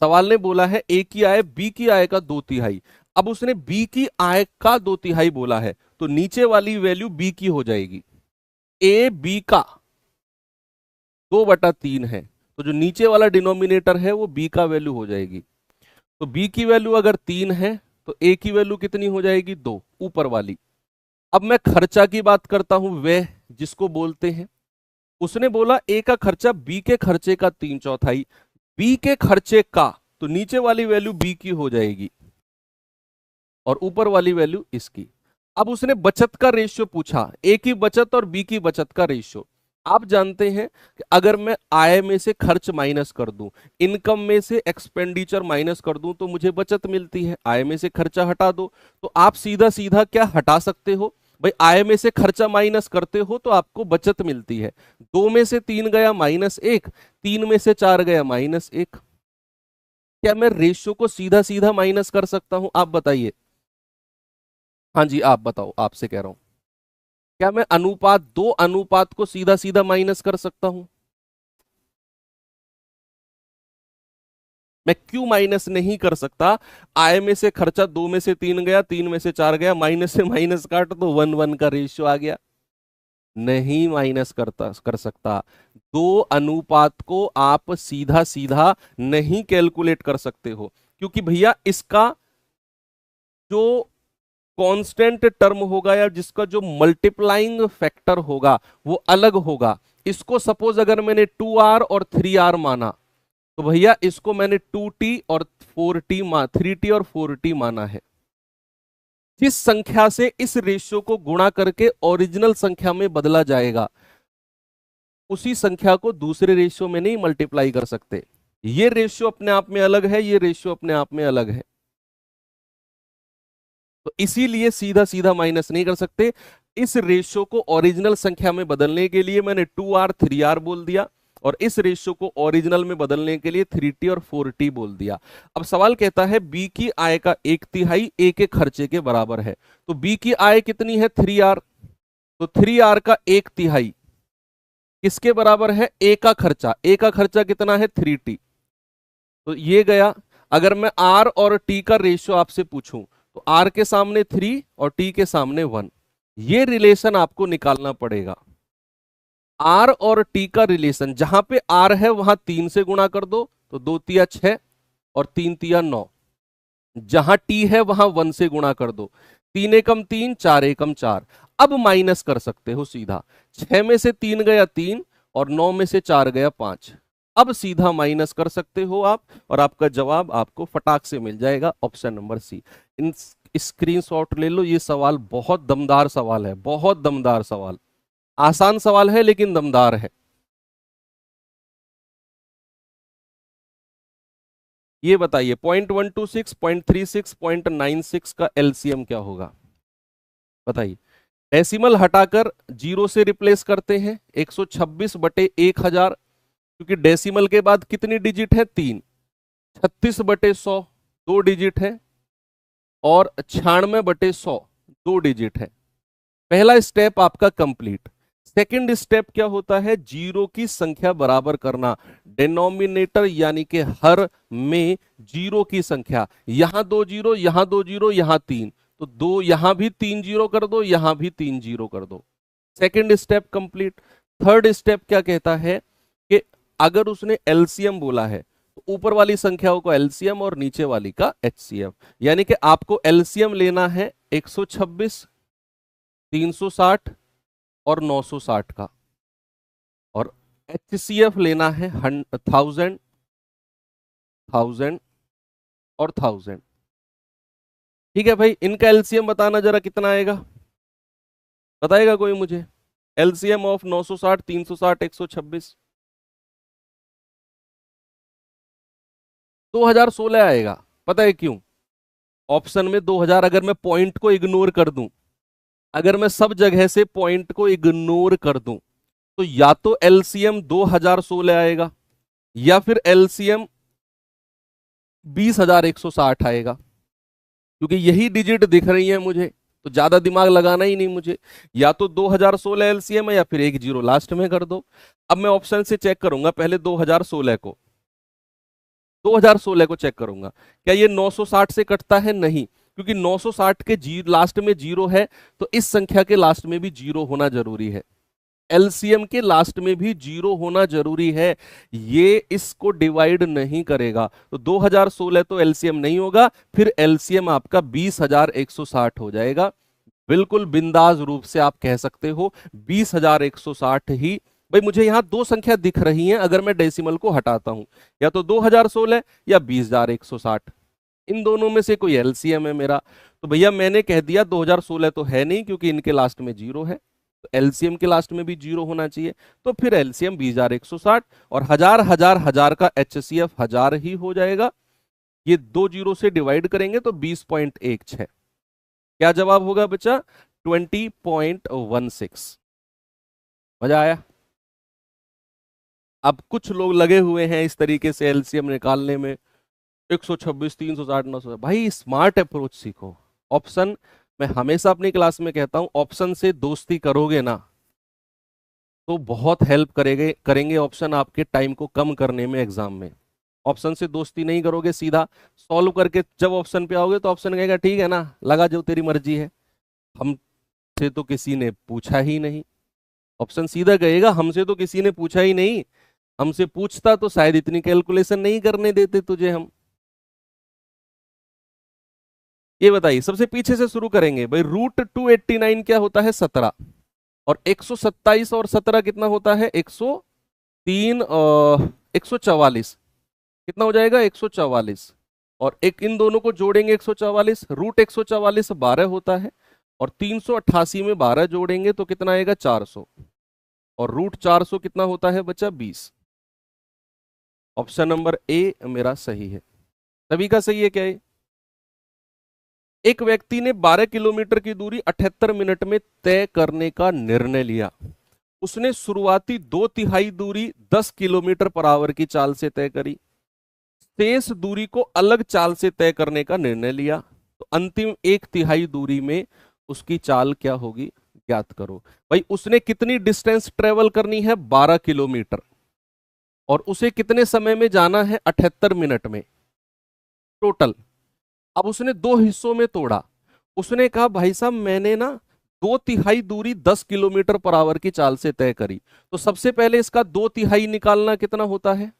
सवाल ने बोला है ए की आय बी की आय का 2/3। अब उसने बी की आय का 2/3 बोला है, तो नीचे वाली वैल्यू बी की हो जाएगी। ए बी का 2/3 है, तो जो नीचे वाला डिनोमिनेटर है वो बी का वैल्यू हो जाएगी। तो बी की वैल्यू अगर 3 है तो ए की वैल्यू कितनी हो जाएगी, 2, ऊपर वाली। अब मैं खर्चा की बात करता हूं, वह जिसको बोलते हैं। उसने बोला ए का खर्चा बी के खर्चे का 3/4, बी के खर्चे का, तो नीचे वाली वैल्यू बी की हो जाएगी और ऊपर वाली वैल्यू इसकी। अब उसने बचत का रेशियो पूछा, ए की बचत और बी की बचत का रेशियो। आप जानते हैं कि अगर मैं आय में से खर्च माइनस कर दूं, इनकम में से एक्सपेंडिचर माइनस कर दूं, तो मुझे बचत मिलती है। आय में से खर्चा हटा दो, तो आप सीधा सीधा क्या हटा सकते हो भाई, आय में से खर्चा माइनस करते हो तो आपको बचत मिलती है। 2 में से 3 गया -1, 3 में से 4 गया -1। क्या मैं रेशियो को सीधा सीधा माइनस कर सकता हूं, आप बताइए। हाँ जी, आप बताओ, आपसे कह रहा हूं, क्या मैं अनुपात, 2 अनुपात को सीधा सीधा माइनस कर सकता हूं? मैं क्यों माइनस नहीं कर सकता? आय में से खर्चा 2 में से 3 गया, 3 में से 4 गया, माइनस से माइनस काट तो 1:1 का रेशियो आ गया। नहीं माइनस कर सकता। 2 अनुपात को आप सीधा सीधा नहीं कैलकुलेट कर सकते हो, क्योंकि भैया इसका जो कांस्टेंट टर्म होगा या जिसका जो मल्टीप्लाइंग फैक्टर होगा वो अलग होगा। इसको सपोज अगर मैंने 2r और 3r माना, तो भैया इसको मैंने 2t और 3t और 4t माना है। जिस संख्या से इस रेशियो को गुणा करके ओरिजिनल संख्या में बदला जाएगा, उसी संख्या को दूसरे रेशियो में नहीं मल्टीप्लाई कर सकते। ये रेशियो अपने आप में अलग है, ये रेशियो अपने आप में अलग है, तो इसीलिए सीधा सीधा माइनस नहीं कर सकते। इस रेशियो को ओरिजिनल संख्या में बदलने के लिए मैंने 2r 3r बोल दिया, और इस रेशियो को ओरिजिनल में बदलने के लिए 3t और 4t बोल दिया। अब सवाल कहता है बी की आय का 1/3 ए के खर्चे के बराबर है। तो बी की आय कितनी है, 3r, तो 3r का 1/3 किसके बराबर है, ए का खर्चा। ए का खर्चा कितना है, 3t, तो ये गया। अगर मैं r और t का रेशियो आपसे पूछूं, तो r के सामने 3 और t के सामने 1, ये रिलेशन आपको निकालना पड़ेगा। r और t का रिलेशन, जहां पे r है वहां 3 से गुणा कर दो, तो 2 तिया 6 और 3 तिया 9। जहां t है वहां 1 से गुणा कर दो, 3 एकम 3, 4 एकम 4। अब माइनस कर सकते हो सीधा, 6 में से 3 गया 3 और 9 में से 4 गया 5। अब सीधा माइनस कर सकते हो आप, और आपका जवाब आपको फटाक से मिल जाएगा, ऑप्शन नंबर सी। इन स्क्रीनशॉट ले लो, ये सवाल बहुत दमदार सवाल है, बहुत दमदार सवाल। आसान सवाल है लेकिन दमदार है। ये बताइए 0.126, 0.36, 0.96 का एलसीएम क्या होगा, बताइए। डेसिमल हटाकर जीरो से रिप्लेस करते हैं, 126/1000, क्योंकि डेसिमल के बाद कितनी डिजिट है, 3। 36/100 2 डिजिट है, और 96/100 2 डिजिट है। पहला स्टेप आपका कंप्लीट। सेकंड स्टेप क्या होता है, जीरो की संख्या बराबर करना। डिनोमिनेटर यानी कि हर में जीरो की संख्या, यहां 2 जीरो, यहां 2 जीरो, यहां 3, तो 2 यहां भी 3 जीरो कर दो, यहां भी 3 जीरो कर दो। Second step complete. Third step क्या कहता है कि अगर उसने एलसीएम बोला है, तो ऊपर वाली संख्याओं को एलसीएम और नीचे वाली का एचसीएफ, यानी कि आपको एलसीएम लेना है 126, 360 और 960 का, और एचसीएफ लेना है 1000, 1000 और 1000। ठीक है भाई, इनका एलसीएम बताना जरा कितना आएगा, बताएगा कोई मुझे? एलसीएम ऑफ 960, 360, 126, 2016 आएगा। पता है क्यों? ऑप्शन में 2000, अगर मैं पॉइंट को इग्नोर कर दूं, अगर मैं सब जगह से पॉइंट को इग्नोर कर दूं, तो या तो एलसीएम 2016 आएगा, या फिर एलसीएम 20,160 आएगा, क्योंकि यही डिजिट दिख रही है मुझे, तो ज्यादा दिमाग लगाना ही नहीं मुझे। या तो 2016 एलसीएम है, या फिर एक जीरो लास्ट में कर दो। अब मैं ऑप्शन से चेक करूंगा, पहले 2016 को, 2016 को चेक करूंगा, क्या ये 960 से कटता है? नहीं। क्योंकि 960 के लास्ट में जीरो है, तो इस संख्या के लास्ट में भी जीरो होना जरूरी है, एलसीएम के लास्ट में भी जीरो होना जरूरी है। ये इसको डिवाइड नहीं करेगा, तो 2016 तो एलसीएम नहीं होगा, फिर एलसीएम आपका 20,160 हो जाएगा। बिल्कुल बिंदास रूप से आप कह सकते हो 20,160 ही। भाई मुझे यहां दो संख्या दिख रही हैं, अगर मैं डेसिमल को हटाता हूं, या तो 2016 या 20,160, इन दोनों में से कोई एलसीएम है मेरा। तो भैया मैंने कह दिया 2016 तो है नहीं, क्योंकि इनके लास्ट में जीरो है, तो एलसीएम के लास्ट में भी जीरो होना चाहिए, तो फिर एलसीएम 20,160 और हजार हजार हजार का एचसीएफ 1000 ही हो जाएगा। ये दो जीरो से डिवाइड करेंगे तो 20.16। क्या जवाब होगा बच्चा? 20.16। मजा आया? अब कुछ लोग लगे हुए हैं इस तरीके से एलसीएम निकालने में, 126, 360, 900। भाई स्मार्ट अप्रोच सीखो। ऑप्शन, मैं हमेशा अपनी क्लास में कहता हूं, ऑप्शन से दोस्ती करोगे ना तो बहुत हेल्प करेंगे करेंगे ऑप्शन आपके टाइम को कम करने में एग्जाम में। ऑप्शन से दोस्ती नहीं करोगे, सीधा सॉल्व करके जब ऑप्शन पे आओगे तो ऑप्शन कहेगा ठीक है ना, लगा जो तेरी मर्जी है, हमसे तो किसी ने पूछा ही नहीं। ऑप्शन सीधा कहेगा हमसे तो किसी ने पूछा ही नहीं, हमसे पूछता तो शायद इतनी कैलकुलेशन नहीं करने देते तुझे हम। ये बताइए, सबसे पीछे से शुरू करेंगे भाई। रूट 289 क्या होता है? 17। और 127 और 17 कितना होता है? 103, 144। कितना हो जाएगा? 144। और एक इन दोनों को जोड़ेंगे 144, रूट 144 12 होता है, और 388 में 12 जोड़ेंगे तो कितना आएगा? 400। और रूट 400 कितना होता है बच्चा? 20। ऑप्शन नंबर ए मेरा सही है। सभी का सही है क्या ये? एक व्यक्ति ने 12 किलोमीटर की दूरी 78 मिनट में तय करने का निर्णय लिया। उसने शुरुआती 2/3 दूरी 10 किलोमीटर पर आवर की चाल से तय करी, शेष दूरी को अलग चाल से तय करने का निर्णय लिया, तो अंतिम 1/3 दूरी में उसकी चाल क्या होगी? ज्ञात करो। भाई उसने कितनी डिस्टेंस ट्रेवल करनी है? 12 किलोमीटर, और उसे कितने समय में जाना है? 78 मिनट में टोटल। अब उसने दो हिस्सों में तोड़ा, उसने कहा भाई साहब मैंने ना 2/3 दूरी 10 किलोमीटर पर आवर की चाल से तय करी, तो सबसे पहले इसका 2/3 निकालना कितना होता है?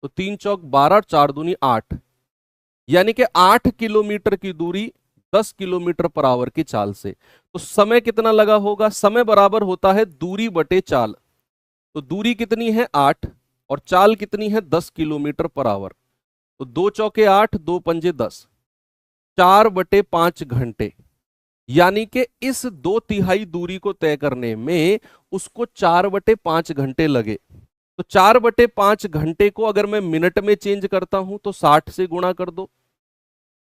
तो 3 चौक 12, 4 दूनी 8, यानी कि 8 किलोमीटर की दूरी 10 किलोमीटर पर आवर की चाल से। तो समय कितना लगा होगा? समय बराबर होता है दूरी बटे चाल। तो दूरी कितनी है? 8, और चाल कितनी है? 10 किलोमीटर पर आवर। तो 2 चौके 8, 2 पंजे 10, 4/5 घंटे। यानी कि इस 2/3 दूरी को तय करने में उसको 4/5 घंटे लगे। तो 4/5 घंटे को अगर मैं मिनट में चेंज करता हूं तो 60 से गुणा कर दो,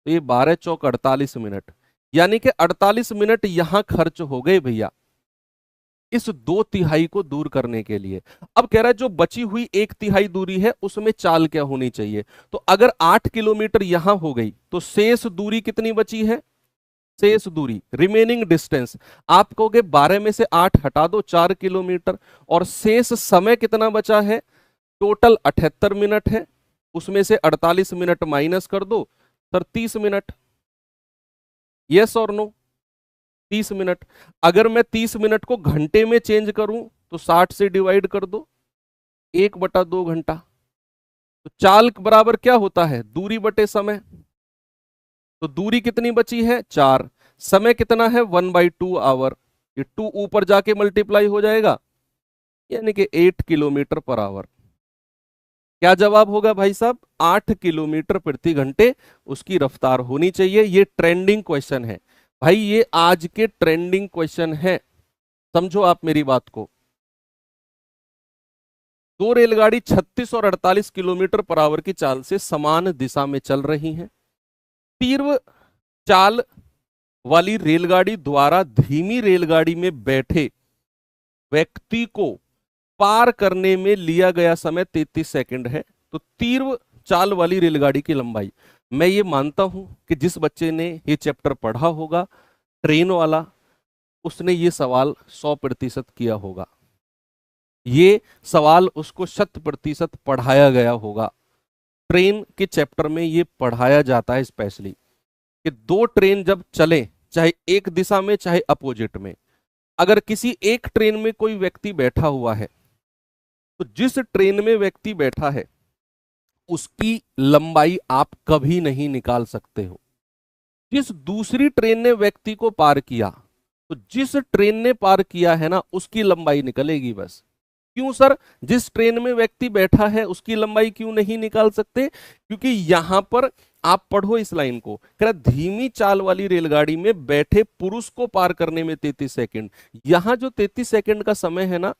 तो ये 12 चौक 48 मिनट, यानी कि 48 मिनट यहां खर्च हो गए भैया इस 2/3 को दूर करने के लिए। अब कह रहा है जो बची हुई 1/3 दूरी है उसमें चाल क्या होनी चाहिए? तो अगर 8 किलोमीटर यहां हो गई तो शेष दूरी कितनी बची है? शेष दूरी, रिमेनिंग डिस्टेंस, आप कहोगे 12 में से 8 हटा दो, 4 किलोमीटर, और शेष समय कितना बचा है? टोटल 78 मिनट है, उसमें से 48 मिनट माइनस कर दो, सर 30 मिनट। यस और नो? 30 मिनट। अगर मैं 30 मिनट को घंटे में चेंज करूं तो 60 से डिवाइड कर दो, 1/2 घंटा। तो चाल बराबर क्या होता है? दूरी बटे समय। तो दूरी कितनी बची है? 4। समय कितना है? 1/2 आवर। ये 2 ऊपर जाके मल्टीप्लाई हो जाएगा, यानी कि 8 किलोमीटर पर आवर। क्या जवाब होगा भाई साहब? 8 किलोमीटर प्रति घंटे उसकी रफ्तार होनी चाहिए। ये ट्रेंडिंग क्वेश्चन है भाई, ये आज के ट्रेंडिंग क्वेश्चन है, समझो आप मेरी बात को। दो रेलगाड़ी 36 और 48 किलोमीटर पर आवर की चाल से समान दिशा में चल रही हैं। तीव्र चाल वाली रेलगाड़ी द्वारा धीमी रेलगाड़ी में बैठे व्यक्ति को पार करने में लिया गया समय 33 सेकंड है। तो तीव्र चाल वाली रेलगाड़ी की लंबाई, मैं ये मानता हूं कि जिस बच्चे ने ये चैप्टर पढ़ा होगा ट्रेन वाला, उसने ये सवाल 100% किया होगा। ये सवाल उसको 100% पढ़ाया गया होगा। ट्रेन के चैप्टर में ये पढ़ाया जाता है स्पेशली। कि दो ट्रेन जब चले, चाहे एक दिशा में चाहे अपोजिट में, अगर किसी एक ट्रेन में कोई व्यक्ति बैठा हुआ है तो जिस ट्रेन में व्यक्ति बैठा है उसकी लंबाई आप कभी नहीं निकाल सकते हो। जिस दूसरी ट्रेन ने व्यक्ति को पार किया, तो जिस ट्रेन ने पार किया है ना उसकी लंबाई निकलेगी बस। क्यों सर, जिस ट्रेन में व्यक्ति बैठा है उसकी लंबाई क्यों नहीं निकाल सकते? क्योंकि यहां पर आप पढ़ो इस लाइन को, कह रहा धीमी चाल वाली रेलगाड़ी में बैठे पुरुष को पार करने में 33 सेकंड। यहां जो 33 सेकंड का समय है ना,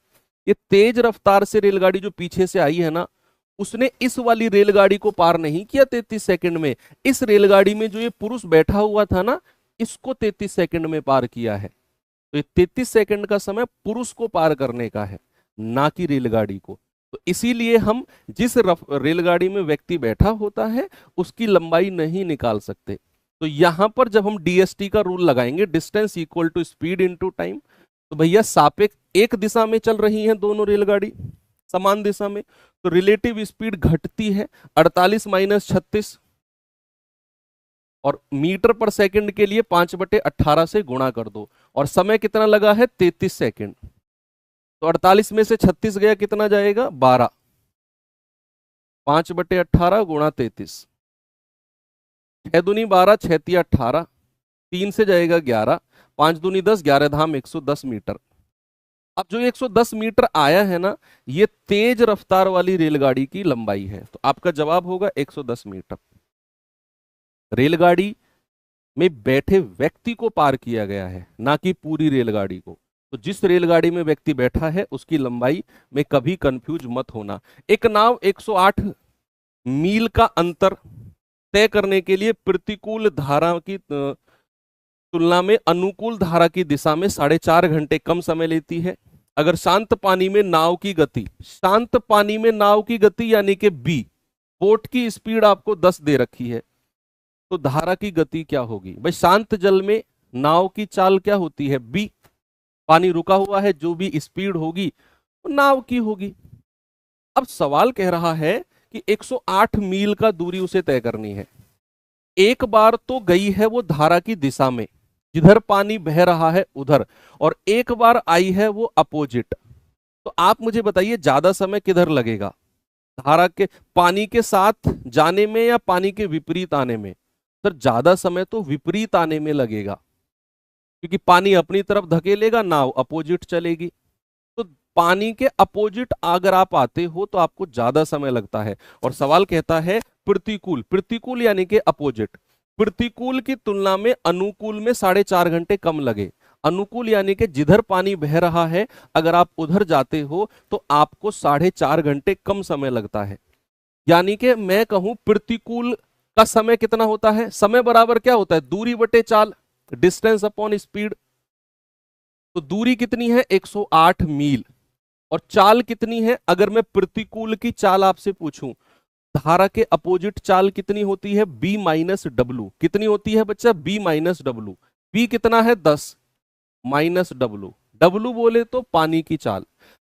ये तेज रफ्तार से रेलगाड़ी जो पीछे से आई है ना, उसने इस वाली रेलगाड़ी को पार नहीं किया 33 सेकंड में। इस रेलगाड़ी में जो ये पुरुष बैठा हुआ था ना, इसको 33 सेकंड में पार किया है। तो ये 33 सेकंड का समय पुरुष को पार करने का है, ना कि रेलगाड़ी को। तो इसीलिए हम जिस रेलगाड़ी में व्यक्ति बैठा होता है उसकी लंबाई नहीं निकाल सकते। तो यहां पर जब हम डीएसटी का रूल लगाएंगे, distance equal to speed into time, तो भैया सापेक्ष एक दिशा में चल रही हैं दोनों रेलगाड़ी, समान दिशा में, तो रिलेटिव स्पीड घटती है 48 माइनस 36, और मीटर पर सेकंड के लिए 5/18 से गुणा कर दो, और समय कितना लगा है 33 सेकंड। तो 48 में से 36 गया, कितना जाएगा 12, 5/18 गुणा 33, 6 दूनी 12, 6 तिया 18, 3 से जाएगा 11, 5 दूनी 10, 11 धाम 110 मीटर। अब जो 110 मीटर आया है ना, ये तेज रफ्तार वाली रेलगाड़ी की लंबाई है। तो आपका जवाब होगा 110 मीटर। रेलगाड़ी में बैठे व्यक्ति को पार किया गया है, ना कि पूरी रेलगाड़ी को। तो जिस रेलगाड़ी में व्यक्ति बैठा है उसकी लंबाई में कभी कंफ्यूज मत होना। एक नाव 108 मील का अंतर तय करने के लिए प्रतिकूल धारा की तुलना में अनुकूल धारा की दिशा में 4.5 घंटे कम समय लेती है। अगर शांत पानी में नाव की गति, शांत पानी में नाव की गति यानी कि बी, बोट की स्पीड आपको 10 दे रखी है, तो धारा की गति क्या होगी भाई? शांत जल में नाव की चाल क्या होती है? बी। पानी रुका हुआ है, जो भी स्पीड होगी वो नाव की होगी। अब सवाल कह रहा है कि 108 मील का दूरी उसे तय करनी है। एक बार तो गई है वो धारा की दिशा में, जिधर पानी बह रहा है उधर, और एक बार आई है वो अपोजिट। तो आप मुझे बताइए ज्यादा समय किधर लगेगा, धारा के पानी के साथ जाने में या पानी के विपरीत आने में? सर ज्यादा समय तो विपरीत आने में लगेगा, क्योंकि पानी अपनी तरफ धकेलेगा, नाव अपोजिट चलेगी। तो पानी के अपोजिट अगर आप आते हो तो आपको ज्यादा समय लगता है। और सवाल कहता है प्रतिकूल, प्रतिकूल यानी कि अपोजिट, प्रतिकूल की तुलना में अनुकूल में 4.5 घंटे कम लगे। अनुकूल यानी कि जिधर पानी बह रहा है अगर आप उधर जाते हो तो आपको 4.5 घंटे कम समय लगता है। यानी कि मैं कहूं प्रतिकूल का समय कितना होता है? समय बराबर क्या होता है? दूरी बटे चाल, डिस्टेंस अपॉन स्पीड। तो दूरी कितनी है? 108 मील। और चाल कितनी है? अगर मैं प्रतिकूल की चाल आपसे पूछूं, धारा के अपोजिट चाल कितनी होती है? B minus W. कितनी होती है बच्चा? B minus W. बी कितना है? 10 माइनस डब्लू। डब्लू बोले तो पानी की चाल।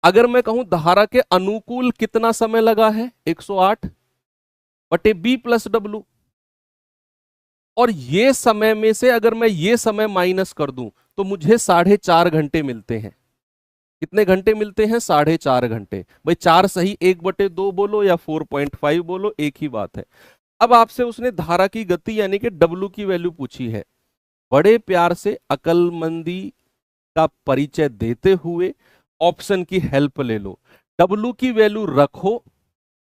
अगर मैं कहूं धारा के अनुकूल कितना समय लगा है? 108 बटे बी प्लस डब्लू। और ये समय में से अगर मैं ये समय माइनस कर दूं तो मुझे 4.5 घंटे मिलते हैं। कितने घंटे मिलते हैं? 4.5 घंटे। भाई 4 सही, 1/2 बोलो या 4.5 बोलो, एक ही बात है। अब आपसे उसने धारा की गति यानी कि डब्लू की वैल्यू पूछी है। बड़े प्यार से अकलमंदी का परिचय देते हुए ऑप्शन की हेल्प ले लो। डब्लू की वैल्यू रखो,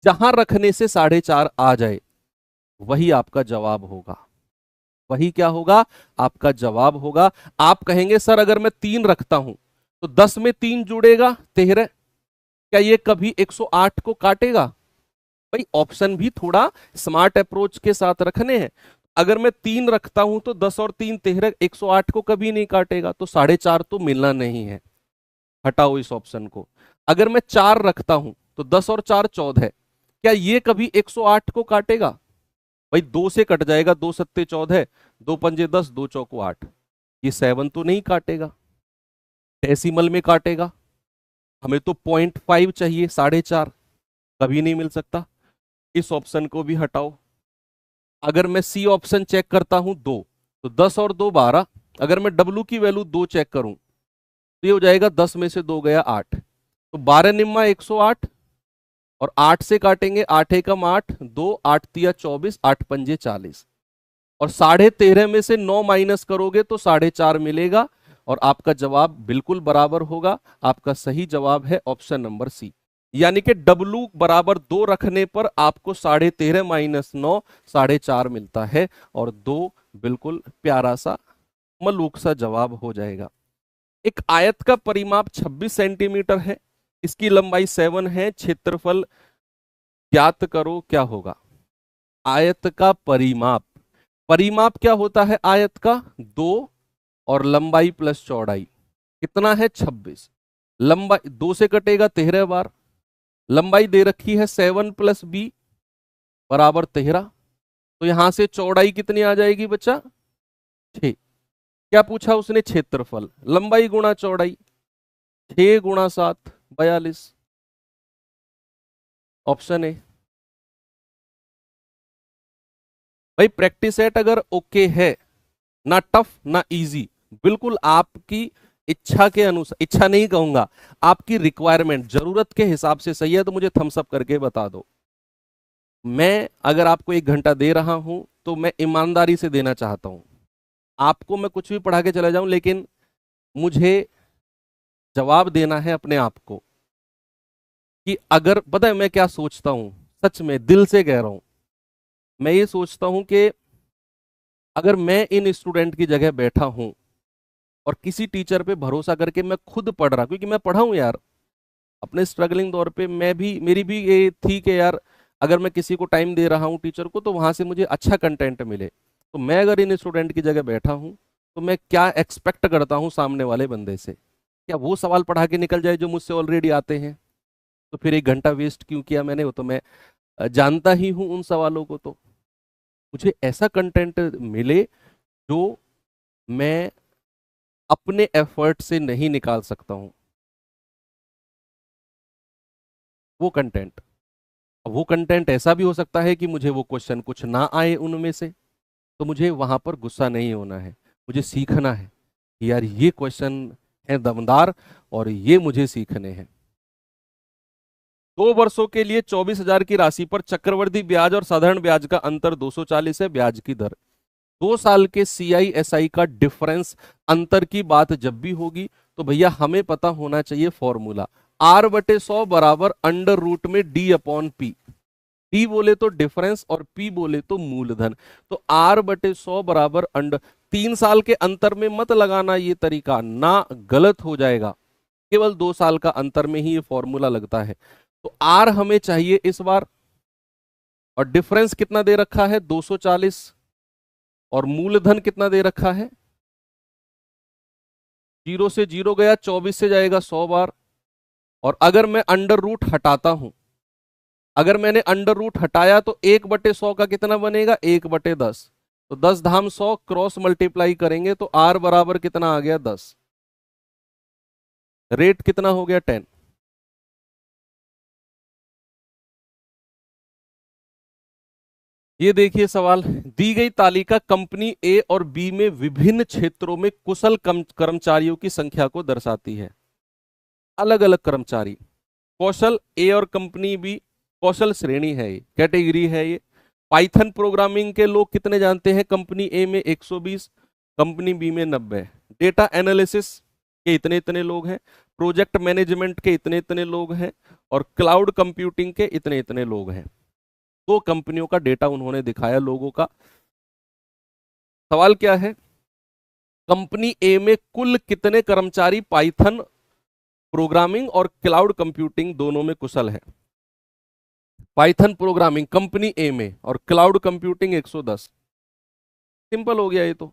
जहां रखने से 4.5 आ जाए वही आपका जवाब होगा। वही क्या होगा? आपका जवाब होगा। आप कहेंगे सर अगर मैं 3 रखता हूं तो 10 में 3 जुड़ेगा 13, क्या ये कभी 108 को काटेगा? भाई ऑप्शन भी थोड़ा स्मार्ट अप्रोच के साथ रखने हैं। अगर मैं 3 रखता हूं तो 10 और 3 13, 108 को कभी नहीं काटेगा, तो 4.5 तो मिलना नहीं है, हटाओ इस ऑप्शन को। अगर मैं 4 रखता हूं तो 10 और 4 14, क्या ये कभी 108 को काटेगा? भाई 2 से कट जाएगा, 2 सत्ते 14, 2 पंजे 10, 2 चौको 8, ये 7 तो नहीं काटेगा, डेसिमल में काटेगा। हमें तो 0.5 चाहिए, 4.5 कभी नहीं मिल सकता। इस ऑप्शन को भी हटाओ। अगर मैं सी ऑप्शन चेक करता हूं 2, तो 10 और 2 12। अगर मैं W की वैल्यू 2 चेक करूं तो ये हो जाएगा 10 में से 2 गया 8, तो 12 निम्मा 108, और 8 से काटेंगे, 8 एकम 8, 2 8 तिया 24, 8 पंजे 40, और 13.5 में से 9 माइनस करोगे तो 4.5 मिलेगा, और आपका जवाब बिल्कुल बराबर होगा। आपका सही जवाब है ऑप्शन नंबर सी। यानी कि W बराबर 2 रखने पर आपको 13.5 माइनस 9 4.5 मिलता है, और 2 बिल्कुल प्यारा सा मलूक सा जवाब हो जाएगा। एक आयत का परिमाप 26 सेंटीमीटर है, इसकी लंबाई 7 है, क्षेत्रफल ज्ञात करो, क्या होगा? आयत का परिमाप, परिमाप क्या होता है आयत का? 2 और लंबाई प्लस चौड़ाई, कितना है? 26। लंबाई 2 से कटेगा 13 बार, लंबाई दे रखी है 7 प्लस बी बराबर 13, तो यहां से चौड़ाई कितनी आ जाएगी बच्चा? 6। क्या पूछा उसने? क्षेत्रफल, लंबाई गुणा चौड़ाई, 6 गुणा 7 42, ऑप्शन ए। भाई प्रैक्टिस सेट अगर ओके है, ना टफ ना इजी, बिल्कुल आपकी इच्छा के अनुसार, इच्छा नहीं कहूंगा, आपकी रिक्वायरमेंट जरूरत के हिसाब से सही है तो मुझे थम्स अप करके बता दो। मैं अगर आपको 1 घंटा दे रहा हूं तो मैं ईमानदारी से देना चाहता हूं। आपको मैं कुछ भी पढ़ा के चला जाऊं, लेकिन मुझे जवाब देना है अपने आप को कि अगर, पता है मैं क्या सोचता हूं, सच में दिल से कह रहा हूं, मैं ये सोचता हूं कि अगर मैं इन स्टूडेंट की जगह बैठा हूं और किसी टीचर पे भरोसा करके मैं खुद पढ़ रहा, क्योंकि मैं पढ़ा हूं यार अपने स्ट्रगलिंग दौर पे, मैं भी, मेरी भी ये थी कि यार अगर मैं किसी को टाइम दे रहा हूं टीचर को तो वहां से मुझे अच्छा कंटेंट मिले, तो मैं अगर इन स्टूडेंट की जगह बैठा हूं तो मैं क्या एक्सपेक्ट करता हूं सामने वाले बंदे से? क्या वो सवाल पढ़ा के निकल जाए जो मुझसे ऑलरेडी आते हैं? तो फिर 1 घंटा वेस्ट क्यों किया मैंने? वो तो मैं जानता ही हूं उन सवालों को, तो मुझे ऐसा कंटेंट मिले जो मैं अपने एफर्ट से नहीं निकाल सकता हूं, वो कंटेंट। वो कंटेंट ऐसा भी हो सकता है कि मुझे वो क्वेश्चन कुछ ना आए उनमें से, तो मुझे वहां पर गुस्सा नहीं होना है, मुझे सीखना है कि यार ये क्वेश्चन है दमदार और ये मुझे सीखने हैं। 2 वर्षों के लिए 24,000 की राशि पर चक्रवृद्धि ब्याज और साधारण ब्याज का अंतर 240 है, ब्याज की दर। 2 साल के CI/SI का डिफरेंस, अंतर की बात जब भी होगी तो भैया हमें पता होना चाहिए फॉर्मूला, R/100 बराबर अंडर रूट में D/P। D बोले तो डिफरेंस और P बोले तो मूलधन, तो R/100 बराबर अंडर। 3 साल के अंतर में मत लगाना ये तरीका, ना गलत हो जाएगा, केवल 2 साल का अंतर में ही ये फॉर्मूला लगता है। तो R हमें चाहिए इस बार, और डिफरेंस कितना दे रखा है? 240, और मूलधन कितना दे रखा है? 0 से 0 गया, 24 से जाएगा 100 बार, और अगर मैं अंडर रूट हटाता हूं, अगर मैंने अंडर रूट हटाया तो 1/100 का कितना बनेगा? 1/10, तो 10 धाम 100 क्रॉस मल्टीप्लाई करेंगे तो R बराबर कितना आ गया? 10। रेट कितना हो गया? 10। ये देखिए सवाल, दी गई तालिका कंपनी ए और बी में विभिन्न क्षेत्रों में कुशल कर्मचारियों की संख्या को दर्शाती है। अलग अलग कर्मचारी, कौशल ए और कंपनी बी, कौशल श्रेणी है, ये कैटेगरी है ये। पाइथन प्रोग्रामिंग के लोग कितने जानते हैं? कंपनी ए में 120, कंपनी बी में 90। डेटा एनालिसिस के इतने इतने लोग हैं, प्रोजेक्ट मैनेजमेंट के इतने इतने लोग हैं, और क्लाउड कंप्यूटिंग के इतने इतने लोग हैं। 2 कंपनियों का डेटा उन्होंने दिखाया लोगों का। सवाल क्या है? कंपनी ए में कुल कितने कर्मचारी पाइथन प्रोग्रामिंग और क्लाउड कंप्यूटिंग दोनों में कुशल है? पाइथन प्रोग्रामिंग कंपनी ए में और क्लाउड कंप्यूटिंग 110। सिंपल हो गया ये तो,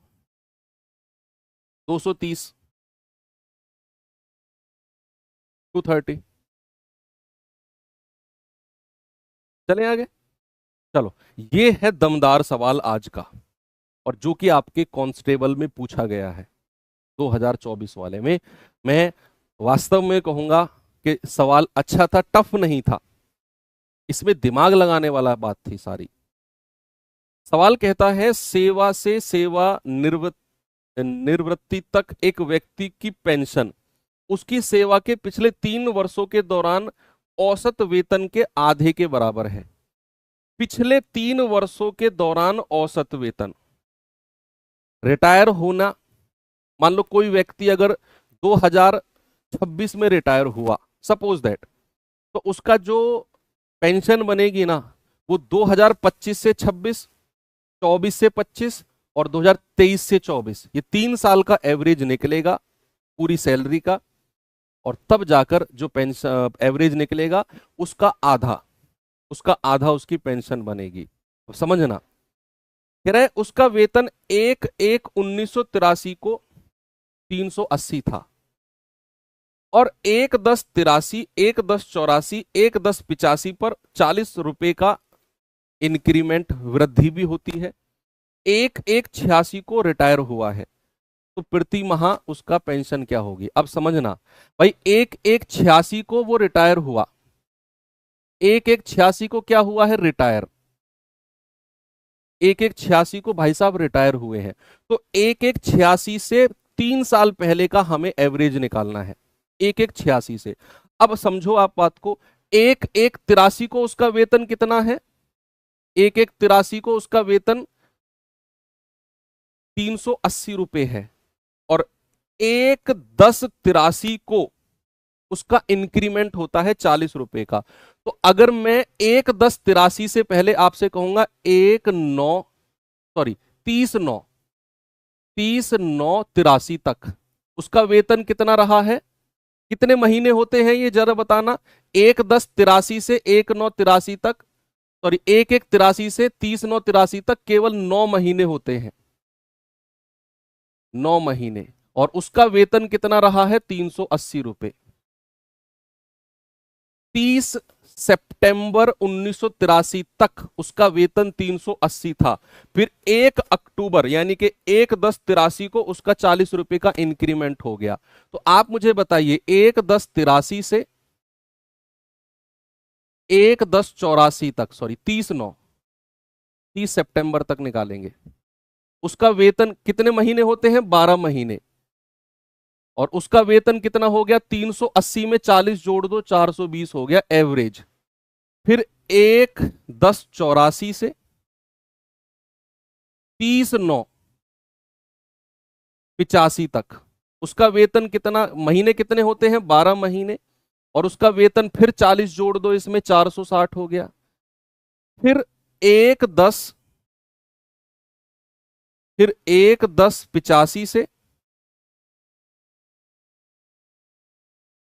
230, 230। चले आगे, चलो। ये है दमदार सवाल आज का, और जो कि आपके कांस्टेबल में पूछा गया है 2024 वाले में। मैं वास्तव में कहूंगा कि सवाल अच्छा था, टफ नहीं था, इसमें दिमाग लगाने वाला बात थी सारी। सवाल कहता है सेवा से सेवा निवृत्ति तक एक व्यक्ति की पेंशन उसकी सेवा के पिछले 3 वर्षों के दौरान औसत वेतन के आधे के बराबर है। पिछले 3 वर्षों के दौरान औसत वेतन, रिटायर होना, मान लो कोई व्यक्ति अगर 2026 में रिटायर हुआ, सपोज दैट, तो उसका जो पेंशन बनेगी ना वो 2025 से 26, 24 से 25 और 2023 से 24, ये 3 साल का एवरेज निकलेगा पूरी सैलरी का, और तब जाकर जो पेंशन एवरेज निकलेगा उसका आधा उसकी पेंशन बनेगी। अब समझना, कह रहे उसका वेतन 1/1/1983 को 380 था और 1/10/83, 1/10/84, 1/10/85 पर 40 रुपए का इंक्रीमेंट वृद्धि भी होती है। 1/1/86 को रिटायर हुआ है, तो प्रति माह उसका पेंशन क्या होगी। अब समझना भाई, 1/1/86 को वो रिटायर हुआ, 1/1/86 को क्या हुआ है, रिटायर, 1/1/86 को भाई साहब रिटायर हुए हैं, तो 1/1/86 से 3 साल पहले का हमें एवरेज निकालना है, 1/1/86 से। अब समझो आप बात को, 1/1/83 को उसका वेतन कितना है, 1/1/83 को उसका वेतन 380 रुपए है, और 1/10/83 को उसका इंक्रीमेंट होता है 40 रुपए का। तो अगर मैं 1/10/83 से पहले आपसे कहूंगा 30/9/83 तक उसका वेतन कितना रहा है, कितने महीने होते हैं ये जरा बताना। 1/10/83 से 1/9/83 तक, 1/1/83 से 30/9/83 तक केवल 9 महीने होते हैं, 9 महीने, और उसका वेतन कितना रहा है, 380 रुपए। 30 सितंबर 1983 तक उसका वेतन 380 था, फिर 1 अक्टूबर यानी कि 1/10/83 को उसका 40 रुपए का इंक्रीमेंट हो गया। तो आप मुझे बताइए 1/10/83 से 1/10/84 तक, 30 सितंबर तक निकालेंगे, उसका वेतन कितने महीने होते हैं, 12 महीने, और उसका वेतन कितना हो गया, 380 में 40 जोड़ दो, 420 हो गया एवरेज। फिर 1/10/84 से 30/9/85 तक उसका वेतन कितना, महीने कितने होते हैं, 12 महीने, और उसका वेतन फिर 40 जोड़ दो इसमें, 460 हो गया। फिर 1/10 फिर 1/10/85 से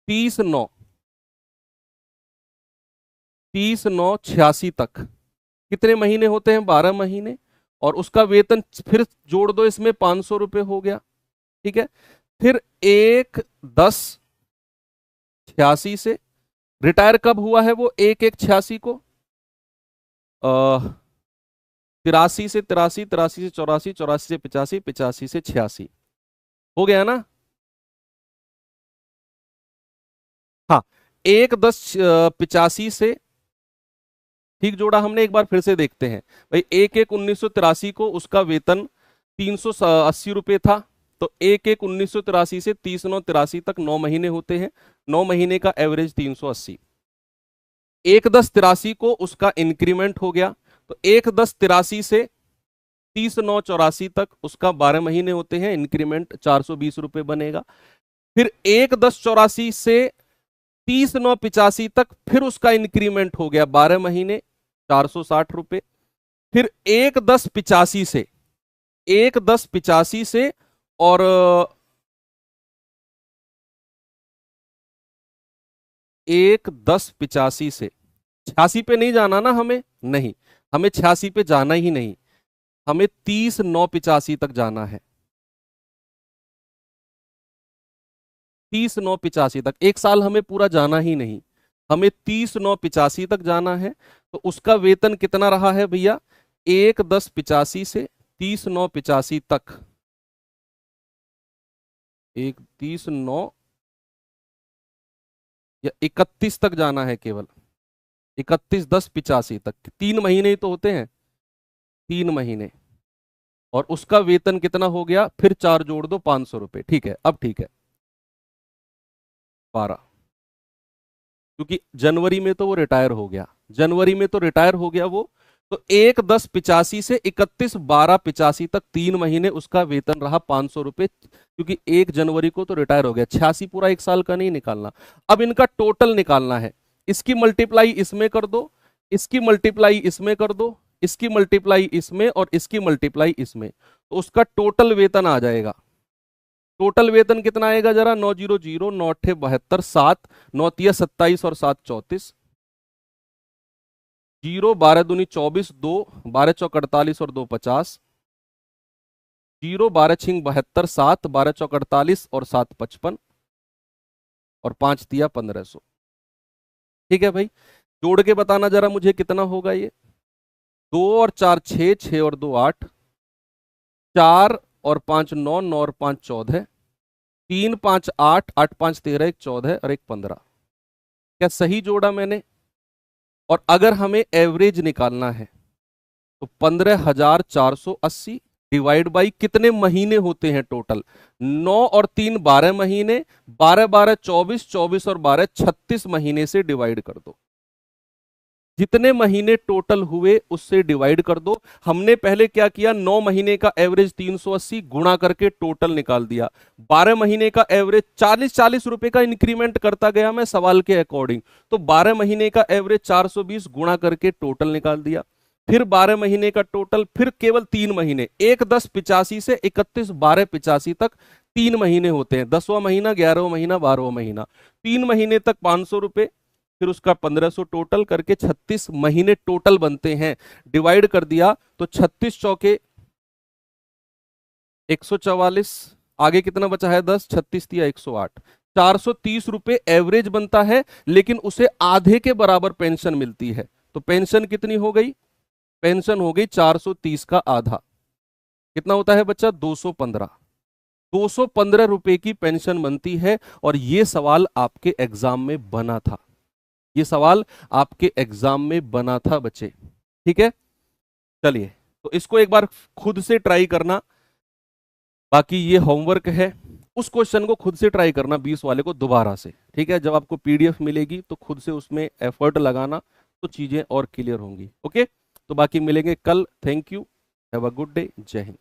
30/9/86 तक कितने महीने होते हैं, 12 महीने, और उसका वेतन फिर जोड़ दो इसमें, 500 रुपए हो गया, ठीक है। फिर 1/10/86 से रिटायर कब हुआ है वो, 1/1/86 को, 83 से 83, 83 से 84, 84 से 85, 85 से 86, हो गया ना। हाँ, 1/10/85 से, ठीक जोड़ा हमने, एक बार फिर से देखते हैं भाई। 1/1/1983 को उसका वेतन 380 रुपए था, तो 1/1/1983 से 30/9/83 तक 9 महीने होते हैं, 9 महीने का एवरेज 380। 1/10/83 को उसका इंक्रीमेंट हो गया, तो 1/10/83 से 30/9/84 तक उसका 12 महीने होते हैं, इंक्रीमेंट 420 रुपए बनेगा। फिर 1/10/84 से 30/9/85 तक फिर उसका इंक्रीमेंट हो गया, 12 महीने, 460 रुपए। फिर 1/10/85 से 1/10/85 से और 1/10/85 से 86 पे नहीं जाना ना हमें, नहीं, हमें 86 पे जाना ही नहीं, हमें 30/9/85 तक जाना है, 30/9/85 तक, एक साल हमें पूरा जाना ही नहीं, हमें 30/9/85 तक जाना है। तो उसका वेतन कितना रहा है भैया, 1/10/85 से 30/9/85 तक, 30/9 या 31 तक जाना है, केवल 31/10/85 तक, 3 महीने ही तो होते हैं, 3 महीने, और उसका वेतन कितना हो गया, फिर 4 जोड़ दो, 500 रुपए। ठीक है, अब ठीक है, 12, क्योंकि जनवरी में तो वो रिटायर हो गया, जनवरी में तो रिटायर हो गया वो, तो 1/10/85 से 31/12/85 तक 3 महीने उसका वेतन रहा 500 रुपए, क्योंकि 1 जनवरी को तो रिटायर हो गया। 86 पूरा 1 साल का नहीं निकालना, अब इनका टोटल निकालना है। इसकी मल्टीप्लाई इसमें कर दो, इसकी मल्टीप्लाई इसमें कर दो, इसकी मल्टीप्लाई इसमें, और इसकी मल्टीप्लाई इसमें, तो उसका टोटल वेतन आ जाएगा। टोटल वेतन कितना आएगा जरा, 900, 9×8 = 72, 7, 9×3 = 27 और 7 = 34, 0, 12×2 = 24, 2, 12×4 = 48 और 2 = 50, 0, 12×6 = 72, 7, 12×4 = 48 और 7 = 55, और 5×3 = 1500। ठीक है भाई, जोड़ के बताना जरा मुझे कितना होगा ये। 2 और 4 6, 6 और 2 8, 4 और 5 9, 9 और 5 14, 3 5 8, 8 5 13, 1 14 और 1 15। क्या सही जोड़ा मैंने? और अगर हमें एवरेज निकालना है तो 15,480 डिवाइड बाई कितने महीने होते हैं टोटल, 9 और 3 12 महीने, 12 12 24, 24 और 12 36 महीने से डिवाइड कर दो। जितने महीने टोटल हुए उससे डिवाइड कर दो। हमने पहले क्या किया, 9 महीने का एवरेज 380 गुणा करके टोटल निकाल दिया, 12 महीने का एवरेज 40 रुपए का इंक्रीमेंट करता गया मैं सवाल के अकॉर्डिंग, तो 12 महीने का एवरेज 420 गुणा करके टोटल निकाल दिया। फिर 12 महीने का टोटल, फिर केवल 3 महीने, 1/10/85 से 31/12/85 तक 3 महीने होते हैं, 10वां महीना, 11वां महीना, 12वां महीना, 3 महीने तक 500 रुपए, फिर उसका 1500 टोटल करके 36 महीने टोटल बनते हैं। डिवाइड कर दिया तो 36 चौके 144, आगे कितना बचा है 10, 36 × 108, 430 रुपए एवरेज बनता है, लेकिन उसे आधे के बराबर पेंशन मिलती है। तो पेंशन कितनी हो गई, पेंशन हो गई 430 का आधा, कितना होता है बच्चा, 215, 215 रुपए की पेंशन बनती है। और यह सवाल आपके एग्जाम में बना था, ये सवाल आपके एग्जाम में बना था बच्चे। ठीक है, चलिए तो इसको एक बार खुद से ट्राई करना, बाकी ये होमवर्क है, उस क्वेश्चन को खुद से ट्राई करना 20 वाले को दोबारा से। ठीक है, जब आपको पीडीएफ मिलेगी तो खुद से उसमें एफर्ट लगाना, तो चीजें और क्लियर होंगी। ओके, तो बाकी मिलेंगे कल। Thank you, have a good day, जय हिंद।